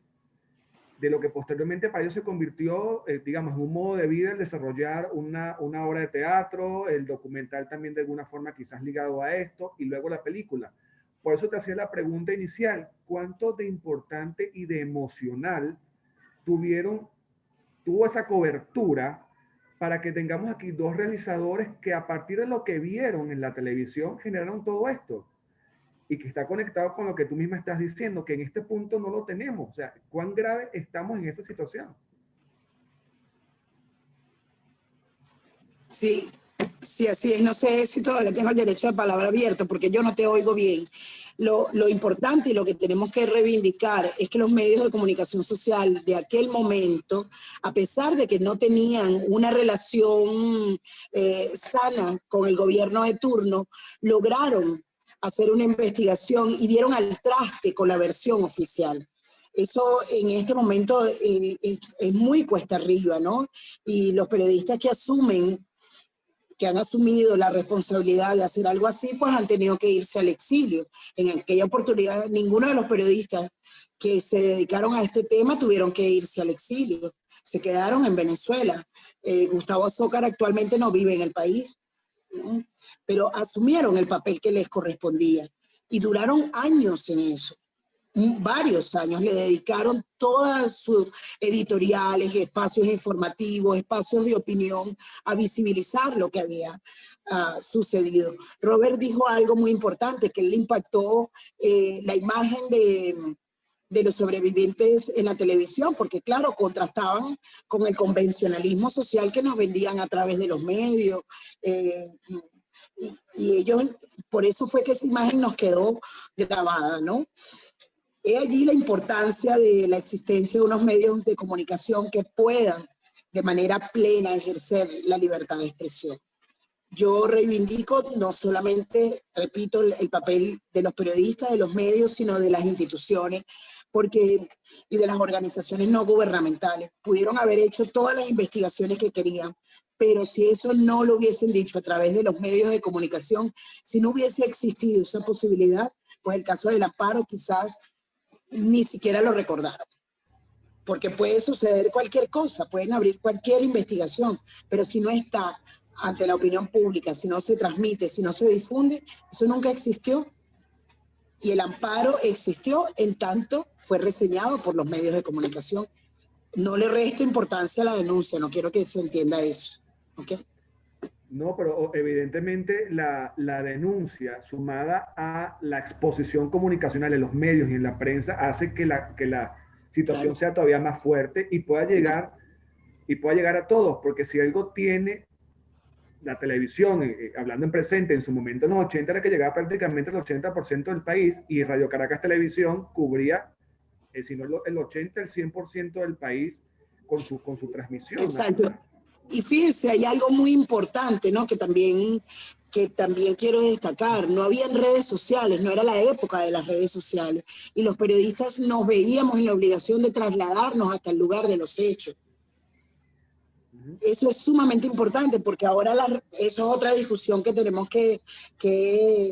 de lo que posteriormente para ellos se convirtió, digamos, en un modo de vida el desarrollar una obra de teatro, el documental también de alguna forma quizás ligado a esto, y luego la película. Por eso te hacía la pregunta inicial, ¿cuánto de importante y de emocional tuvo esa cobertura para que tengamos aquí dos realizadores que a partir de lo que vieron en la televisión generaron todo esto? Y que está conectado con lo que tú misma estás diciendo, que en este punto no lo tenemos. O sea, ¿cuán grave estamos en esa situación? Sí, así es. No sé si todavía tengo el derecho de palabra abierto, porque yo no te oigo bien. Lo importante y lo que tenemos que reivindicar es que los medios de comunicación social de aquel momento, a pesar de que no tenían una relación sana con el gobierno de turno, lograron hacer una investigación y dieron al traste con la versión oficial. Eso en este momento es muy cuesta arriba, ¿no? Y los periodistas que asumen que han asumido la responsabilidad de hacer algo así, pues han tenido que irse al exilio. En aquella oportunidad, ninguno de los periodistas que se dedicaron a este tema tuvieron que irse al exilio. Se quedaron en Venezuela. Gustavo Azócar actualmente no vive en el país, ¿no? Pero asumieron el papel que les correspondía y duraron años en eso. Varios años le dedicaron todas sus editoriales, espacios informativos, espacios de opinión a visibilizar lo que había sucedido. Robert dijo algo muy importante, que le impactó la imagen de los sobrevivientes en la televisión, porque claro, contrastaban con el convencionalismo social que nos vendían a través de los medios, y ellos, por eso fue que esa imagen nos quedó grabada, ¿no? He allí la importancia de la existencia de unos medios de comunicación que puedan de manera plena ejercer la libertad de expresión. Yo reivindico no solamente, repito, el papel de los periodistas, de los medios, sino de las instituciones y de las organizaciones no gubernamentales. Pudieron haber hecho todas las investigaciones que querían, pero si eso no lo hubiesen dicho a través de los medios de comunicación, si no hubiese existido esa posibilidad, pues el caso del amparo quizás ni siquiera lo recordaron. Porque puede suceder cualquier cosa, pueden abrir cualquier investigación, pero si no está ante la opinión pública, si no se transmite, si no se difunde, eso nunca existió. Y el amparo existió en tanto fue reseñado por los medios de comunicación. No le resto importancia a la denuncia, no quiero que se entienda eso. ¿Okay? No, pero evidentemente la denuncia sumada a la exposición comunicacional en los medios y en la prensa hace que la situación sea todavía más fuerte y pueda llegar a todos, porque si algo tiene la televisión, hablando en presente, en su momento en los 80 era que llegaba prácticamente el 80% del país y Radio Caracas Televisión cubría, si no el 80, el 100% del país con su transmisión. Exacto. Y fíjense, hay algo muy importante, ¿no? Que también quiero destacar. No habían redes sociales, no era la época de las redes sociales. Y los periodistas nos veíamos en la obligación de trasladarnos hasta el lugar de los hechos. Eso es sumamente importante porque ahora eso es otra discusión que tenemos que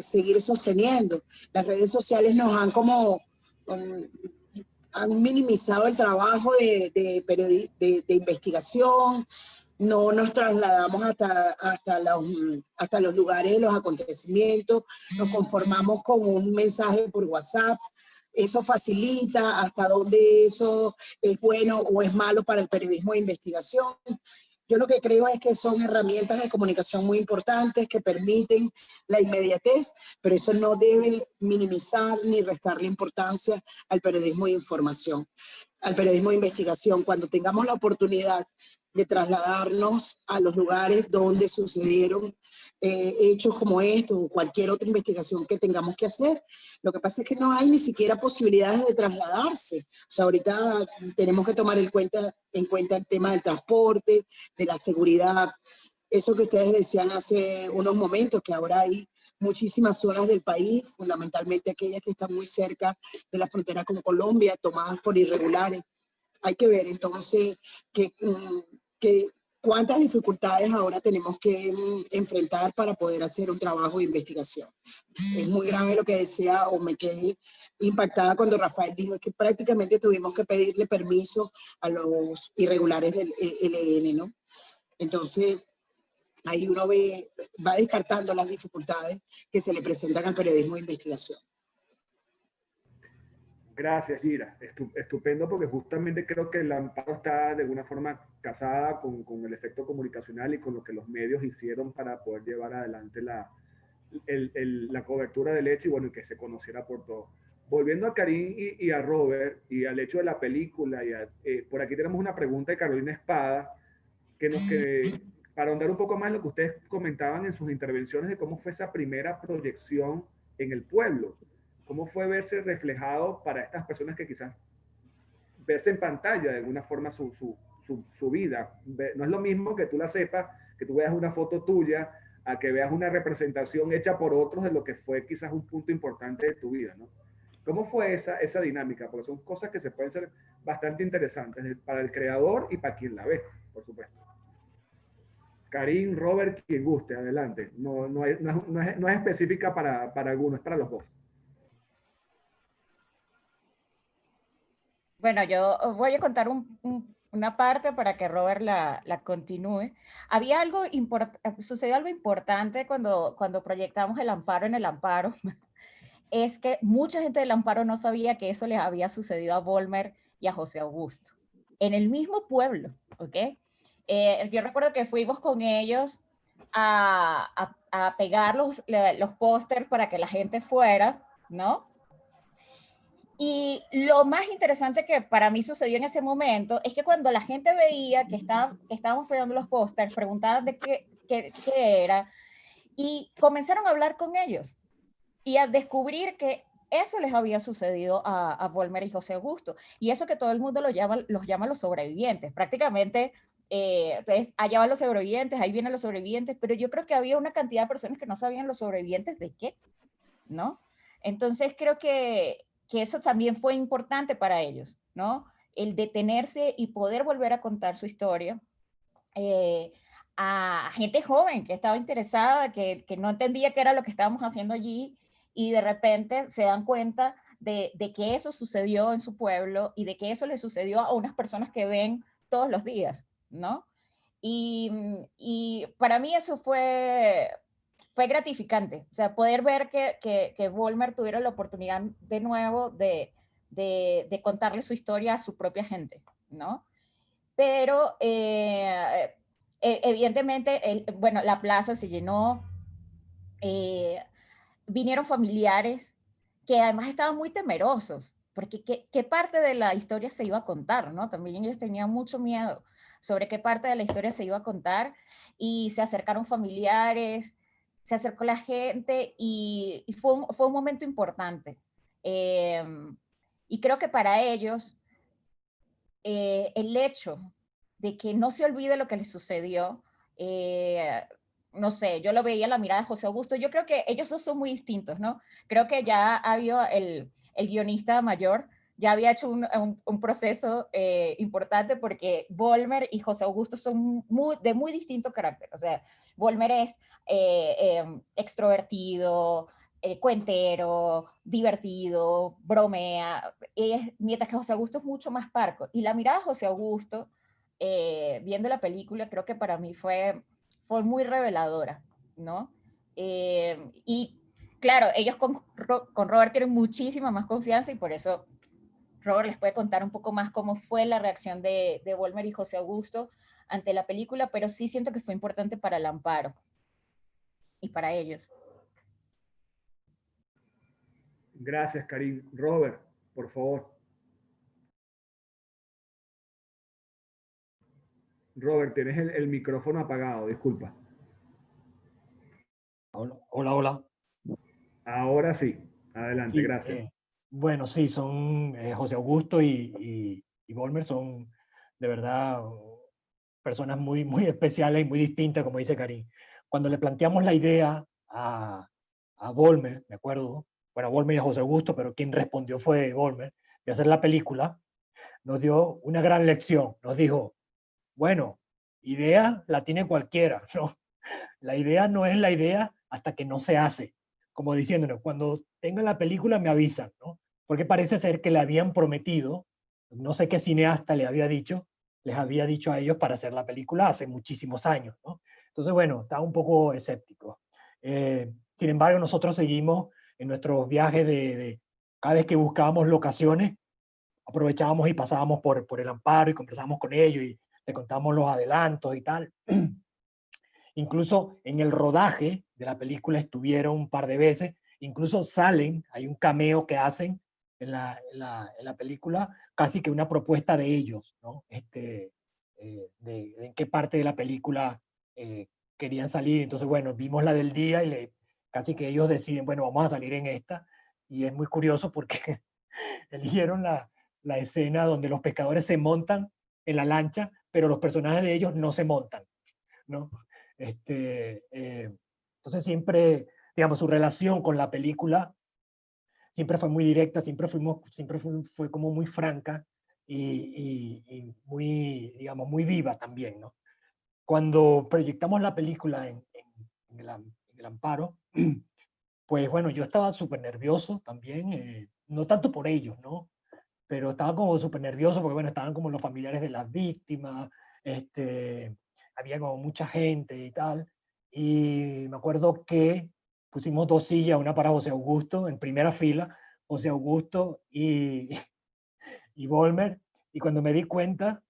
seguir sosteniendo. Las redes sociales nos han han minimizado el trabajo de investigación. No nos trasladamos hasta los lugares de los acontecimientos, nos conformamos con un mensaje por WhatsApp. Eso facilita hasta dónde eso es bueno o es malo para el periodismo de investigación. Yo lo que creo es que son herramientas de comunicación muy importantes que permiten la inmediatez, pero eso no debe minimizar ni restarle importancia al periodismo de información, al periodismo de investigación. Cuando tengamos la oportunidad de trasladarnos a los lugares donde sucedieron hechos como estos o cualquier otra investigación que tengamos que hacer, lo que pasa es que no hay ni siquiera posibilidades de trasladarse. O sea, ahorita tenemos que tomar en cuenta el tema del transporte, de la seguridad. Eso que ustedes decían hace unos momentos, que ahora hay muchísimas zonas del país, fundamentalmente aquellas que están muy cerca de la frontera con Colombia, tomadas por irregulares. Hay que ver entonces cuántas dificultades ahora tenemos que enfrentar para poder hacer un trabajo de investigación. Es muy grave lo que decía, o me quedé impactada cuando Rafael dijo que prácticamente tuvimos que pedirle permiso a los irregulares del ELN, ¿no? Entonces, ahí uno va descartando las dificultades que se le presentan al periodismo de investigación. Gracias, Gira. Estupendo, porque justamente creo que el amparo está de alguna forma casada con el efecto comunicacional y con lo que los medios hicieron para poder llevar adelante la cobertura del hecho y bueno, que se conociera por todos. Volviendo a Karim y a Robert y al hecho de la película, por aquí tenemos una pregunta de Carolina Espada, para ahondar un poco más lo que ustedes comentaban en sus intervenciones de cómo fue esa primera proyección en el pueblo. ¿Cómo fue verse reflejado para estas personas que quizás verse en pantalla de alguna forma su vida? No es lo mismo que tú la sepas, que tú veas una foto tuya, a que veas una representación hecha por otros de lo que fue quizás un punto importante de tu vida, ¿no? ¿Cómo fue esa dinámica? Porque son cosas que se pueden ser bastante interesantes para el creador y para quien la ve, por supuesto. Karim, Robert, quien guste, adelante. No es específica para alguno, es para los dos. Bueno, yo voy a contar una parte para que Robert la continúe. Había algo sucedió algo importante cuando proyectamos El Amparo en El Amparo. Es que mucha gente del Amparo no sabía que eso les había sucedido a Volmer y a José Augusto. En el mismo pueblo, ¿ok? Yo recuerdo que fuimos con ellos a pegar los pósters para que la gente fuera, ¿no? Y lo más interesante que para mí sucedió en ese momento es que cuando la gente veía que estábamos pegando los pósters, preguntaban de qué era, y comenzaron a hablar con ellos y a descubrir que eso les había sucedido a Volmer y José Augusto. Y eso que todo el mundo los llama los sobrevivientes. Prácticamente, entonces, allá van los sobrevivientes, ahí vienen los sobrevivientes, pero yo creo que había una cantidad de personas que no sabían los sobrevivientes de qué, ¿no? Entonces creo que eso también fue importante para ellos, ¿no? El detenerse y poder volver a contar su historia a gente joven que estaba interesada, que no entendía qué era lo que estábamos haciendo allí y de repente se dan cuenta de que eso sucedió en su pueblo y de que eso le sucedió a unas personas que ven todos los días, ¿no? Y para mí eso fue gratificante, o sea, poder ver que Volmer tuviera la oportunidad de nuevo de contarle su historia a su propia gente, ¿no? Pero evidentemente, bueno, la plaza se llenó, vinieron familiares que además estaban muy temerosos, porque qué parte de la historia se iba a contar, ¿no? También ellos tenían mucho miedo sobre qué parte de la historia se iba a contar y se acercaron familiares, se acercó la gente y fue un momento importante. Y creo que para ellos el hecho de que no se olvide lo que les sucedió, no sé, yo lo veía en la mirada de José Augusto, yo creo que ellos dos son muy distintos, ¿no? Creo que ya había el guionista mayor, ya había hecho un proceso importante porque Volmer y José Augusto son de muy distinto carácter, o sea, Volmer es extrovertido, cuentero, divertido, bromea, mientras que José Augusto es mucho más parco. Y la mirada de José Augusto, viendo la película, creo que para mí fue muy reveladora, ¿no? Y claro, ellos con Robert tienen muchísima más confianza y por eso Robert les puede contar un poco más cómo fue la reacción de Volmer y José Augusto ante la película, pero sí siento que fue importante para el Amparo y para ellos. Gracias, Karim. Robert, por favor. Robert, tienes el micrófono apagado, disculpa. Hola. Ahora sí, adelante, Sí, gracias. bueno, sí, son José Augusto y Volmer son de verdad personas muy especiales y muy distintas, como dice Karim. Cuando le planteamos la idea a Volmer, me acuerdo, bueno, a Volmer y a José Augusto, pero quien respondió fue Volmer, de hacer la película, nos dio una gran lección. Nos dijo, bueno, idea la tiene cualquiera, ¿no? La idea no es la idea hasta que no se hace. Como diciéndonos, cuando tengan la película me avisan, ¿no? Porque parece ser que le habían prometido, no sé qué cineasta les había dicho a ellos para hacer la película hace muchísimos años, ¿no? Entonces, bueno, estaba un poco escéptico. Sin embargo, nosotros seguimos en nuestros viajes cada vez que buscábamos locaciones, aprovechábamos y pasábamos por el Amparo y conversábamos con ellos y le contábamos los adelantos y tal. Incluso en el rodaje de la película estuvieron un par de veces, incluso salen, hay un cameo que hacen en la película, casi que una propuesta de ellos, ¿no? De en qué parte de la película querían salir. Entonces, bueno, vimos la del día y casi que ellos deciden, bueno, vamos a salir en esta. Y es muy curioso porque eligieron la escena donde los pescadores se montan en la lancha, pero los personajes de ellos no se montan, ¿no? Entonces siempre, digamos, su relación con la película siempre fue muy directa, fue como muy franca y muy, digamos, muy viva también, ¿no? cuando proyectamos la película en el Amparo, pues bueno, yo estaba súper nervioso también, no tanto por ellos, ¿no? Pero estaba como súper nervioso porque, bueno, estaban como los familiares de las víctimas, había como mucha gente y tal. Y me acuerdo que pusimos 2 sillas, una para José Augusto, en primera fila, José Augusto y Volmer. Y cuando me di cuenta,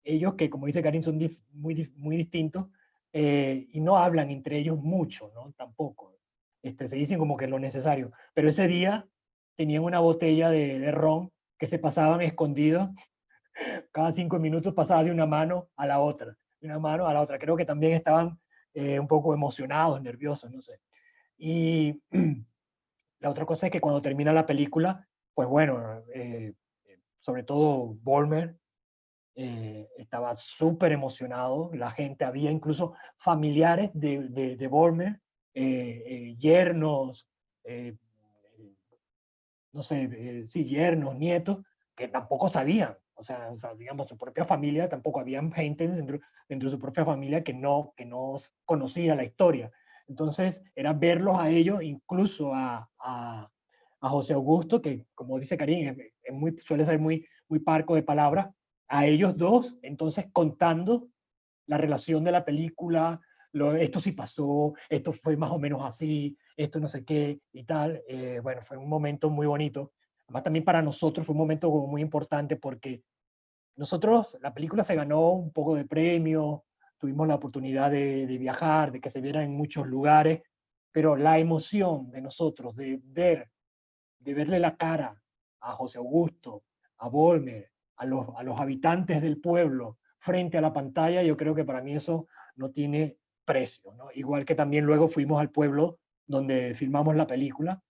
ellos que, como dice Karim, son muy distintos, y no hablan entre ellos mucho, ¿no? Tampoco. Se dicen como que lo necesario. Pero ese día tenían una botella de ron que se pasaban escondidos. Cada 5 minutos pasaba de una mano a la otra, de una mano a la otra. Creo que también estaban un poco emocionados, nerviosos, no sé. Y la otra cosa es que cuando termina la película, pues bueno, sobre todo Volmer, estaba súper emocionado, la gente, había incluso familiares de Volmer, yernos, eh, no sé, sí, yernos, nietos, que tampoco sabían, o sea, digamos, su propia familia, tampoco había gente dentro de su propia familia que no conocía la historia. Entonces, era verlos a ellos, incluso a José Augusto, que como dice Karim, suele ser muy parco de palabras, a ellos dos, entonces contando la relación de la película, esto sí pasó, esto fue más o menos así, esto no sé qué y tal. Bueno, fue un momento muy bonito. Además también para nosotros fue un momento como muy importante porque nosotros, la película se ganó un poco de premio, tuvimos la oportunidad de viajar, de que se viera en muchos lugares, pero la emoción de nosotros de verle la cara a José Augusto, a Volmer, a los habitantes del pueblo frente a la pantalla, yo creo que para mí eso no tiene precio, ¿no? Igual que también luego fuimos al pueblo donde filmamos la película.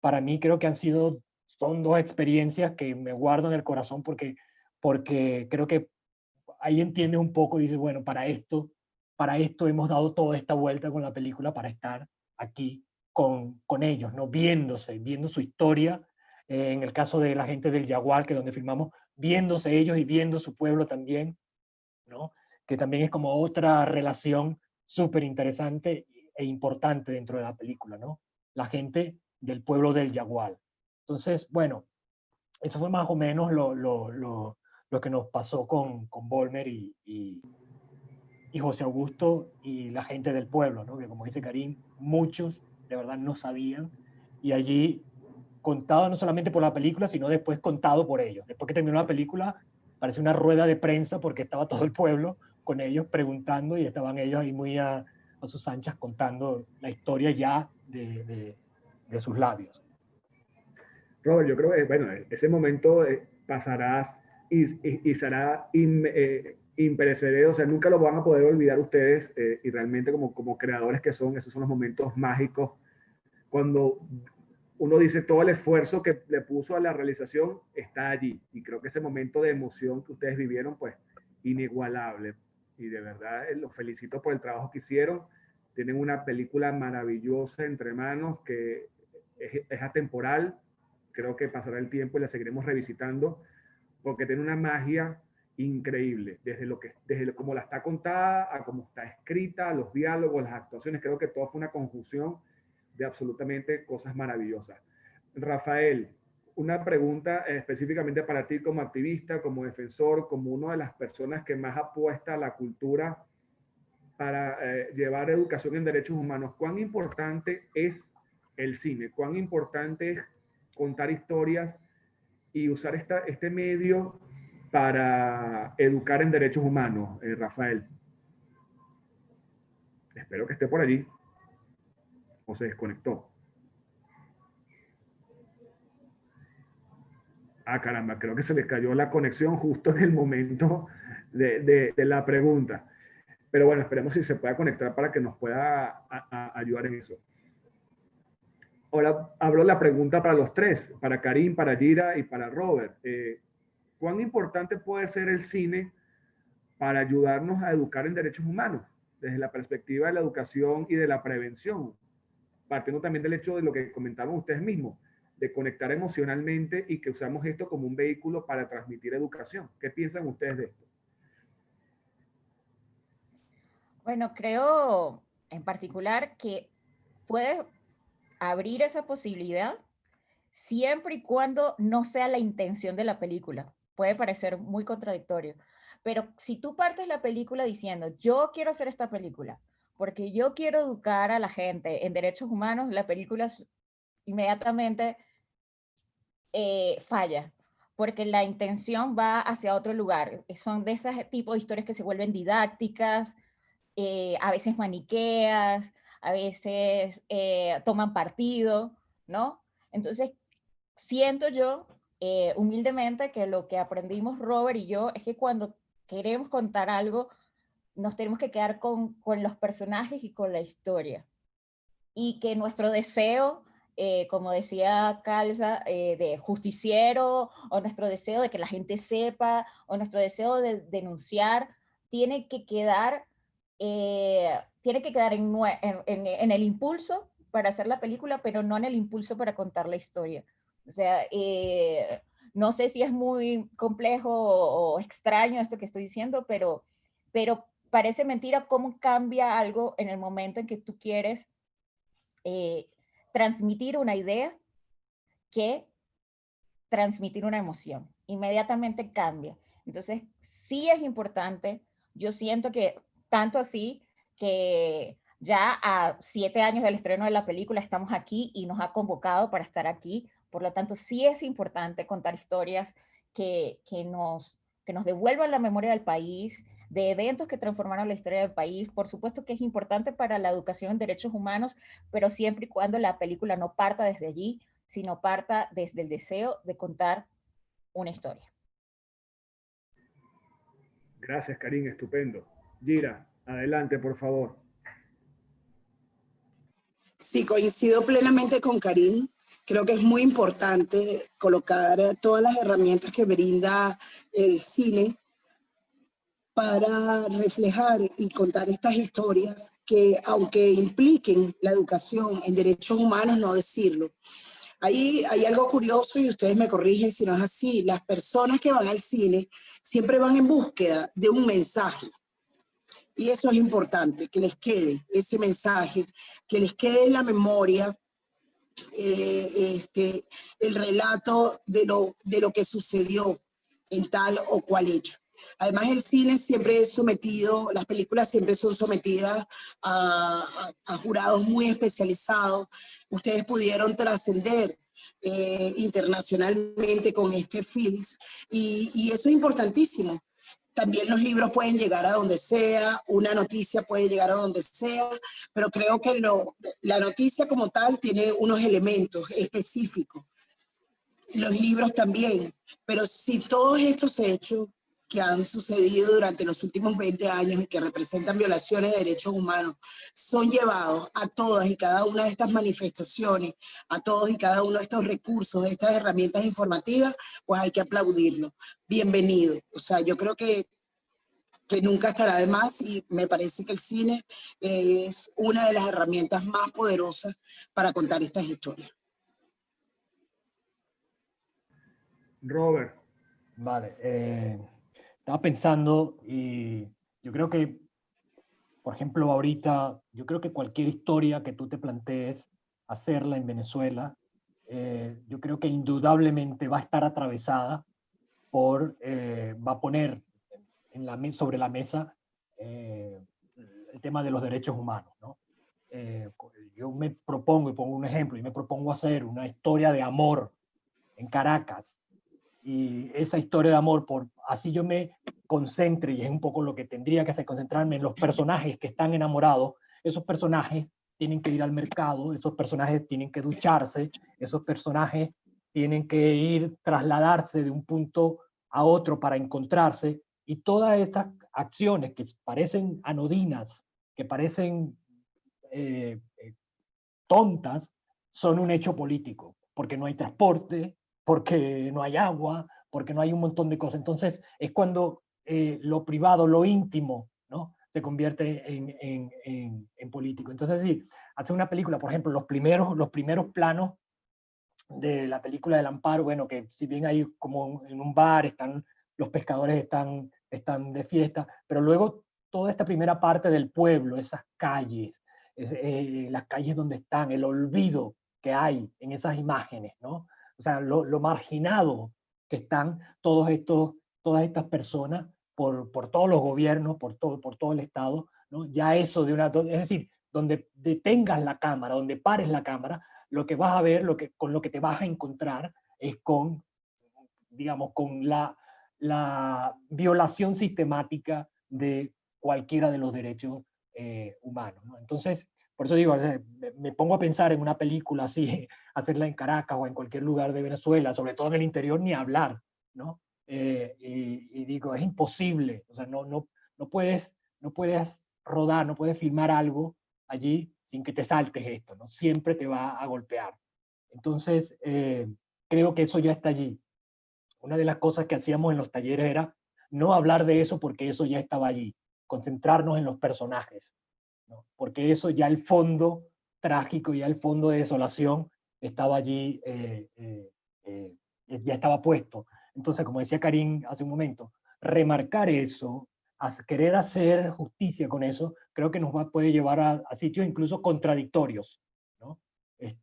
Para mí creo que son 2 experiencias que me guardo en el corazón porque creo que ahí entiendes un poco y dices, bueno, para esto hemos dado toda esta vuelta con la película para estar aquí con ellos, ¿no? Viendo su historia, en el caso de la gente del Jaguar, que es donde filmamos, viéndose ellos y viendo su pueblo también, ¿no? Que también es como otra relación súper interesante e importante dentro de la película, ¿no? La gente del pueblo del Jaguar. Entonces, bueno, eso fue más o menos lo que nos pasó con Volmer y José Augusto y la gente del pueblo, ¿no? Que como dice Karim, muchos de verdad no sabían, y allí contado no solamente por la película, sino después contado por ellos. Después que terminó la película, parece una rueda de prensa porque estaba todo el pueblo con ellos preguntando y estaban ellos ahí muy a sus anchas contando la historia ya de sus labios. Robert, yo creo que, bueno, ese momento pasarás y será imperecedero, o sea, nunca lo van a poder olvidar ustedes, y realmente como creadores que son, esos son los momentos mágicos, cuando uno dice todo el esfuerzo que le puso a la realización está allí, y creo que ese momento de emoción que ustedes vivieron, pues, inigualable, y de verdad los felicito por el trabajo que hicieron. Tienen una película maravillosa entre manos que es atemporal. Creo que pasará el tiempo y la seguiremos revisitando porque tiene una magia increíble, desde cómo la está contada, a cómo está escrita, los diálogos, las actuaciones. Creo que todo fue una conjunción de absolutamente cosas maravillosas. Rafael, una pregunta específicamente para ti como activista, como defensor, como una de las personas que más apuesta a la cultura para llevar educación en derechos humanos. ¿Cuán importante es el cine? ¿Cuán importante es contar historias y usar este medio para educar en derechos humanos, Rafael? Espero que esté por allí. ¿O se desconectó? Ah, caramba, creo que se les cayó la conexión justo en el momento de la pregunta. Pero bueno, esperemos si se pueda conectar para que nos pueda ayudar en eso. Ahora abro la pregunta para los tres, para Karim, para Gira y para Robert. ¿Cuán importante puede ser el cine para ayudarnos a educar en derechos humanos, desde la perspectiva de la educación y de la prevención? Partiendo también del hecho de lo que comentaban ustedes mismos, de conectar emocionalmente y que usamos esto como un vehículo para transmitir educación. ¿Qué piensan ustedes de esto? Bueno, creo en particular que puedes abrir esa posibilidad siempre y cuando no sea la intención de la película. Puede parecer muy contradictorio, pero si tú partes la película diciendo, yo quiero hacer esta película porque yo quiero educar a la gente en derechos humanos, la película inmediatamente falla, porque la intención va hacia otro lugar. Son de ese tipo de historias que se vuelven didácticas, a veces maniqueas, a veces toman partido, ¿no? Entonces, siento yo, humildemente, que lo que aprendimos Robert y yo es que cuando queremos contar algo, nos tenemos que quedar con los personajes y con la historia. Y que nuestro deseo, como decía Calza, de justiciero, o nuestro deseo de que la gente sepa, o nuestro deseo de denunciar, tiene que quedar, en el impulso para hacer la película, pero no en el impulso para contar la historia. O sea, no sé si es muy complejo o extraño esto que estoy diciendo, pero parece mentira cómo cambia algo en el momento en que tú quieres transmitir una idea que transmitir una emoción. Inmediatamente cambia. Entonces, sí es importante. Yo siento que tanto así que ya a 7 años del estreno de la película estamos aquí y nos ha convocado para estar aquí. Por lo tanto, sí es importante contar historias que nos devuelvan la memoria del país, de eventos que transformaron la historia del país. Por supuesto que es importante para la educación en derechos humanos, pero siempre y cuando la película no parta desde allí, sino parta desde el deseo de contar una historia. Gracias, Karin, estupendo. Gira, adelante, por favor. Sí, coincido plenamente con Karin. Creo que es muy importante colocar todas las herramientas que brinda el cine para reflejar y contar estas historias que, aunque impliquen la educación en derechos humanos, no decirlo. Ahí hay algo curioso y ustedes me corrigen si no es así. Las personas que van al cine siempre van en búsqueda de un mensaje. Y eso es importante, que les quede ese mensaje, que les quede en la memoria el relato de lo que sucedió en tal o cual hecho. Además, el cine siempre es sometido, las películas siempre son sometidas a jurados muy especializados. Ustedes pudieron trascender internacionalmente con este film y eso es importantísimo. También los libros pueden llegar a donde sea, una noticia puede llegar a donde sea, pero creo que la noticia como tal tiene unos elementos específicos. Los libros también, pero si todos estos hechos que han sucedido durante los últimos 20 años y que representan violaciones de derechos humanos son llevados a todas y cada una de estas manifestaciones, a todos y cada uno de estos recursos, de estas herramientas informativas, pues hay que aplaudirlo. Bienvenido. O sea, yo creo que nunca estará de más y me parece que el cine es una de las herramientas más poderosas para contar estas historias. Robert. Vale, estaba pensando y yo creo que, por ejemplo, ahorita, yo creo que cualquier historia que tú te plantees hacerla en Venezuela, yo creo que indudablemente va a estar atravesada va a poner sobre la mesa el tema de los derechos humanos, ¿no? Yo me propongo, y pongo un ejemplo, y me propongo hacer una historia de amor en Caracas, y esa historia de amor, así yo me concentre, y es un poco lo que tendría que hacer, concentrarme en los personajes que están enamorados. Esos personajes tienen que ir al mercado, esos personajes tienen que ducharse, esos personajes tienen que trasladarse de un punto a otro para encontrarse, y todas estas acciones que parecen anodinas, que parecen tontas, son un hecho político, porque no hay transporte, porque no hay agua, porque no hay un montón de cosas. Entonces es cuando lo privado, lo íntimo, ¿no?, se convierte en político. Entonces, sí, hacer una película, por ejemplo, los primeros planos de la película del Amparo, bueno, que si bien hay como en un bar, los pescadores están de fiesta, pero luego toda esta primera parte del pueblo, esas calles, las calles donde están, el olvido que hay en esas imágenes, ¿no? O sea, lo marginado que están todas estas personas por todos los gobiernos, por todo el Estado, ¿no? Ya eso es decir, donde detengas la cámara, donde pares la cámara, lo que vas a ver, con lo que te vas a encontrar es con, digamos, con la violación sistemática de cualquiera de los derechos humanos, ¿no? Entonces, por eso digo, o sea, me pongo a pensar en una película así, hacerla en Caracas o en cualquier lugar de Venezuela, sobre todo en el interior, ni hablar, ¿no? Y digo, es imposible, o sea, no puedes rodar, no puedes filmar algo allí sin que te saltes esto, ¿no? Siempre te va a golpear. Entonces, creo que eso ya está allí. Una de las cosas que hacíamos en los talleres era no hablar de eso porque eso ya estaba allí, concentrarnos en los personajes, ¿no? Porque eso ya el fondo trágico, ya el fondo de desolación estaba allí, ya estaba puesto. Entonces, como decía Karim hace un momento, remarcar eso, querer hacer justicia con eso, creo que puede llevar a sitios incluso contradictorios, ¿no? Es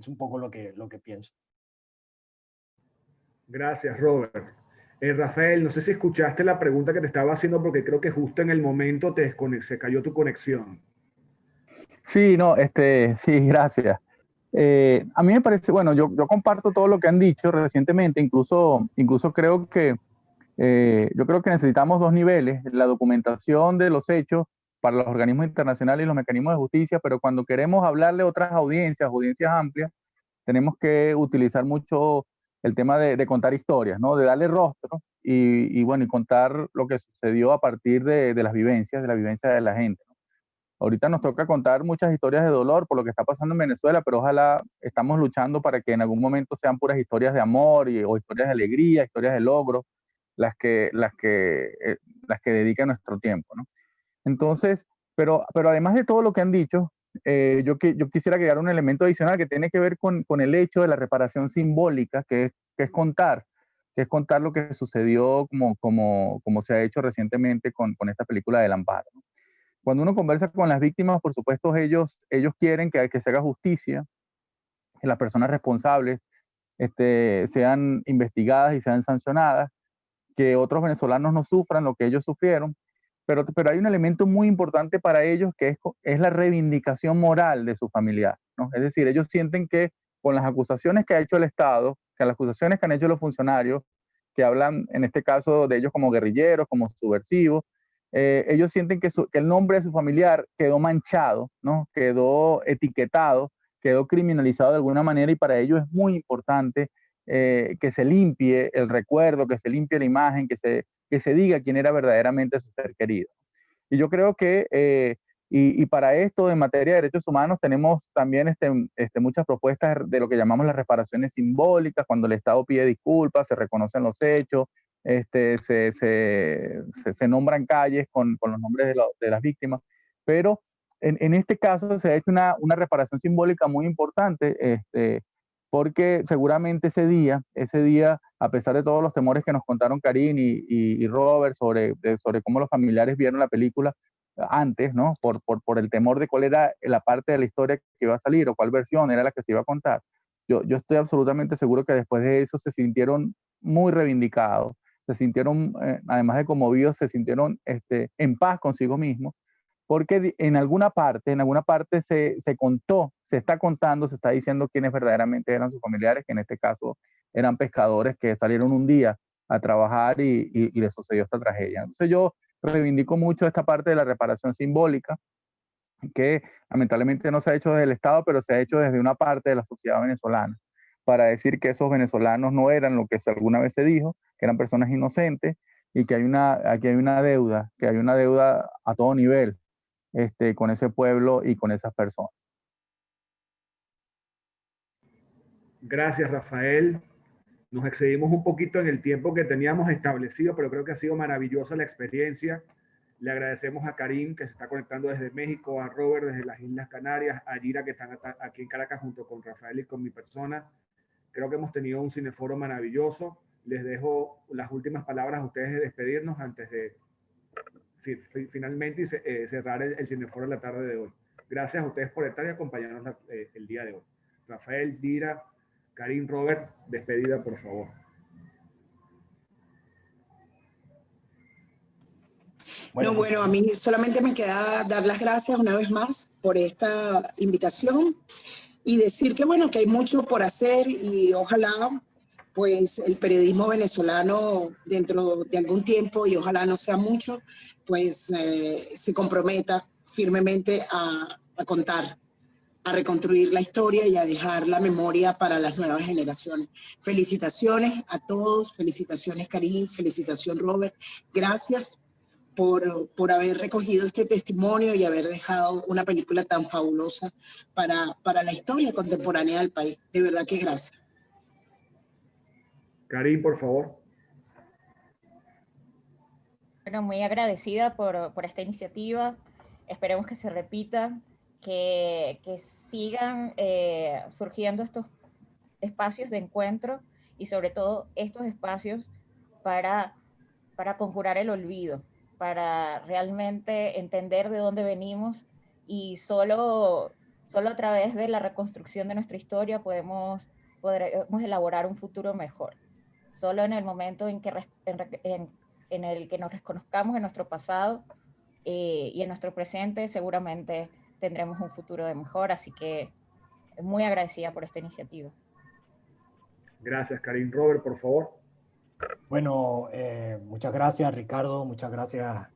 un poco lo que pienso. Gracias, Robert. Rafael, no sé si escuchaste la pregunta que te estaba haciendo porque creo que justo en el momento se cayó tu conexión. Sí, no, sí, gracias. A mí me parece, bueno, yo comparto todo lo que han dicho recientemente, incluso creo que yo creo que necesitamos dos niveles, la documentación de los hechos para los organismos internacionales y los mecanismos de justicia, pero cuando queremos hablarle a otras audiencias amplias, tenemos que utilizar mucho el tema de contar historias, ¿no? De darle rostro y bueno, y contar lo que sucedió a partir de las vivencias, de la vivencia de la gente, ¿no? Ahorita nos toca contar muchas historias de dolor por lo que está pasando en Venezuela, pero ojalá estamos luchando para que en algún momento sean puras historias de amor o historias de alegría, historias de logro, las que dedica nuestro tiempo, ¿no? Entonces, pero además de todo lo que han dicho, yo quisiera agregar un elemento adicional que tiene que ver con el hecho de la reparación simbólica, que es contar lo que sucedió como se ha hecho recientemente con esta película del Amparo, ¿no? Cuando uno conversa con las víctimas, por supuesto, ellos quieren que se haga justicia, que las personas responsables sean investigadas y sean sancionadas, que otros venezolanos no sufran lo que ellos sufrieron, pero hay un elemento muy importante para ellos que es la reivindicación moral de su familiar, ¿no? Es decir, ellos sienten que con las acusaciones que ha hecho el Estado, que las acusaciones que han hecho los funcionarios, que hablan en este caso de ellos como guerrilleros, como subversivos, ellos sienten que el nombre de su familiar quedó manchado, ¿no? Quedó etiquetado, quedó criminalizado de alguna manera, y para ellos es muy importante que se limpie el recuerdo, que se limpie la imagen, que se diga quién era verdaderamente su ser querido. Y yo creo que, y para esto, en materia de derechos humanos, tenemos también muchas propuestas de lo que llamamos las reparaciones simbólicas, cuando el Estado pide disculpas, se reconocen los hechos, se nombran calles con los nombres de las víctimas, pero en este caso se ha hecho una reparación simbólica muy importante, porque seguramente ese día, a pesar de todos los temores que nos contaron Karim y Robert sobre cómo los familiares vieron la película antes, ¿no? Por el temor de cuál era la parte de la historia que iba a salir o cuál versión era la que se iba a contar. Yo estoy absolutamente seguro que después de eso se sintieron muy reivindicados, se sintieron, además de conmovidos, se sintieron en paz consigo mismos, porque en alguna parte se contó, se está contando, se está diciendo quiénes verdaderamente eran sus familiares, que en este caso eran pescadores que salieron un día a trabajar y les sucedió esta tragedia. Entonces yo reivindico mucho esta parte de la reparación simbólica, que lamentablemente no se ha hecho desde el Estado, pero se ha hecho desde una parte de la sociedad venezolana, para decir que esos venezolanos no eran lo que alguna vez se dijo, que eran personas inocentes, y que aquí hay una deuda, a todo nivel, con ese pueblo y con esas personas. Gracias, Rafael. Nos excedimos un poquito en el tiempo que teníamos establecido, pero creo que ha sido maravillosa la experiencia. Le agradecemos a Karim, que se está conectando desde México, a Robert desde las Islas Canarias, a Yira, que están aquí en Caracas junto con Rafael y con mi persona. Creo que hemos tenido un cineforo maravilloso. Les dejo las últimas palabras a ustedes de despedirnos antes de finalmente cerrar el Cineforo en la tarde de hoy. Gracias a ustedes por estar y acompañarnos el día de hoy. Rafael, Dira, Karim, Robert, despedida, por favor. Bueno, a mí solamente me queda dar las gracias una vez más por esta invitación y decir que, bueno, que hay mucho por hacer y ojalá pues el periodismo venezolano dentro de algún tiempo, y ojalá no sea mucho, pues se comprometa firmemente a contar, a reconstruir la historia y a dejar la memoria para las nuevas generaciones. Felicitaciones a todos, felicitaciones Karim, felicitación Robert, gracias por haber recogido este testimonio y haber dejado una película tan fabulosa para la historia contemporánea del país. De verdad que gracias. Karim, por favor. Bueno, muy agradecida por esta iniciativa. Esperemos que se repita, que sigan surgiendo estos espacios de encuentro y sobre todo estos espacios para conjurar el olvido, para realmente entender de dónde venimos y solo a través de la reconstrucción de nuestra historia podemos elaborar un futuro mejor. Solo en el momento en el que nos reconozcamos en nuestro pasado y en nuestro presente, seguramente tendremos un futuro de mejor. Así que muy agradecida por esta iniciativa. Gracias, Karim. Robert, por favor. Bueno, muchas gracias, Ricardo, muchas gracias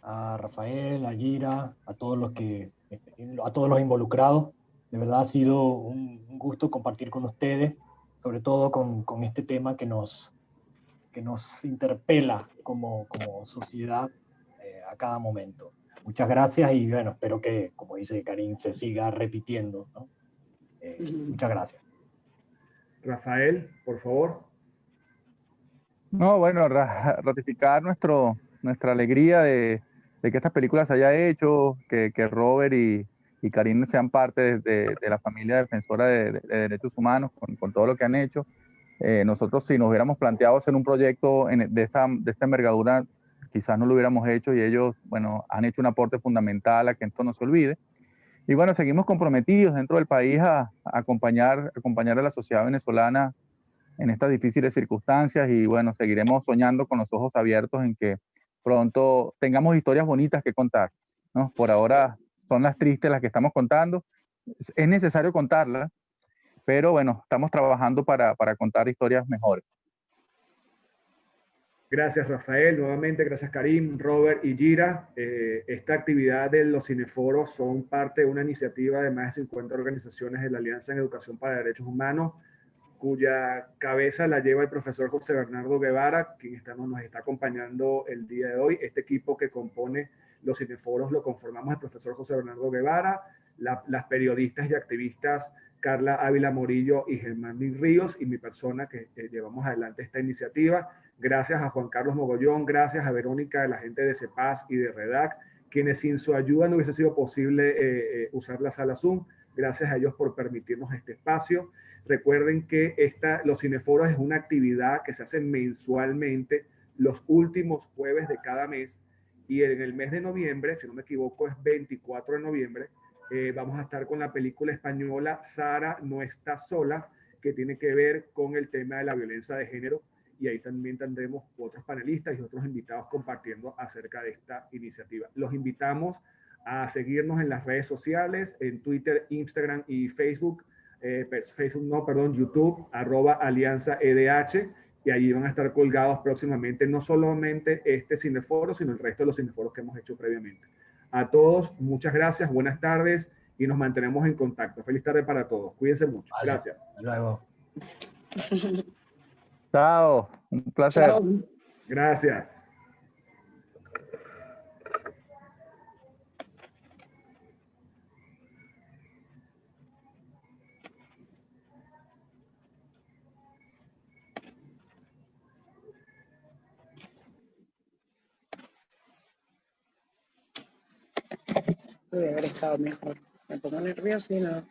a Rafael, a Gira, a todos los involucrados. De verdad ha sido un gusto compartir con ustedes, sobre todo con este tema que nos interpela como sociedad a cada momento. Muchas gracias y bueno, espero que, como dice Karim, se siga repitiendo, ¿no? Muchas gracias. Rafael, por favor. No, bueno, ratificar nuestra alegría de que estas películas se haya hecho, que Robert y Karim sean parte de la familia defensora de derechos humanos con todo lo que han hecho. Nosotros, si nos hubiéramos planteado hacer un proyecto de esta envergadura, quizás no lo hubiéramos hecho, y ellos, bueno, han hecho un aporte fundamental a que esto no se olvide. Y bueno, seguimos comprometidos dentro del país a acompañar a la sociedad venezolana en estas difíciles circunstancias, y bueno, seguiremos soñando con los ojos abiertos en que pronto tengamos historias bonitas que contar, ¿no? Por ahora son las tristes las que estamos contando. Es necesario contarlas, pero bueno, estamos trabajando para contar historias mejores. Gracias, Rafael. Nuevamente, gracias, Karim, Robert y Gira. Esta actividad de los cineforos son parte de una iniciativa de más de 50 organizaciones de la Alianza en Educación para Derechos Humanos, cuya cabeza la lleva el profesor José Bernardo Guevara, quien nos está acompañando el día de hoy. Este equipo que compone los cineforos lo conformamos el profesor José Bernardo Guevara, las periodistas y activistas Carla Ávila Morillo y Germán Ríos, y mi persona que llevamos adelante esta iniciativa. Gracias a Juan Carlos Mogollón, gracias a Verónica de la gente de CEPAS y de REDAC, quienes sin su ayuda no hubiese sido posible usar la sala Zoom. Gracias a ellos por permitirnos este espacio. Recuerden que los cineforos es una actividad que se hace mensualmente los últimos jueves de cada mes, y en el mes de noviembre, si no me equivoco, es 24 de noviembre, vamos a estar con la película española Sara no está sola, que tiene que ver con el tema de la violencia de género, y ahí también tendremos otros panelistas y otros invitados compartiendo acerca de esta iniciativa. Los invitamos a seguirnos en las redes sociales, en Twitter, Instagram y Facebook, YouTube, @AlianzaEDH, y allí van a estar colgados próximamente no solamente este cineforo, sino el resto de los cineforos que hemos hecho previamente. A todos, muchas gracias, buenas tardes, y nos mantenemos en contacto. Feliz tarde para todos. Cuídense mucho. Vale, gracias. Hasta luego. Chao, un placer. Chao. Gracias. Puede haber estado mejor. Me pongo nerviosa y no.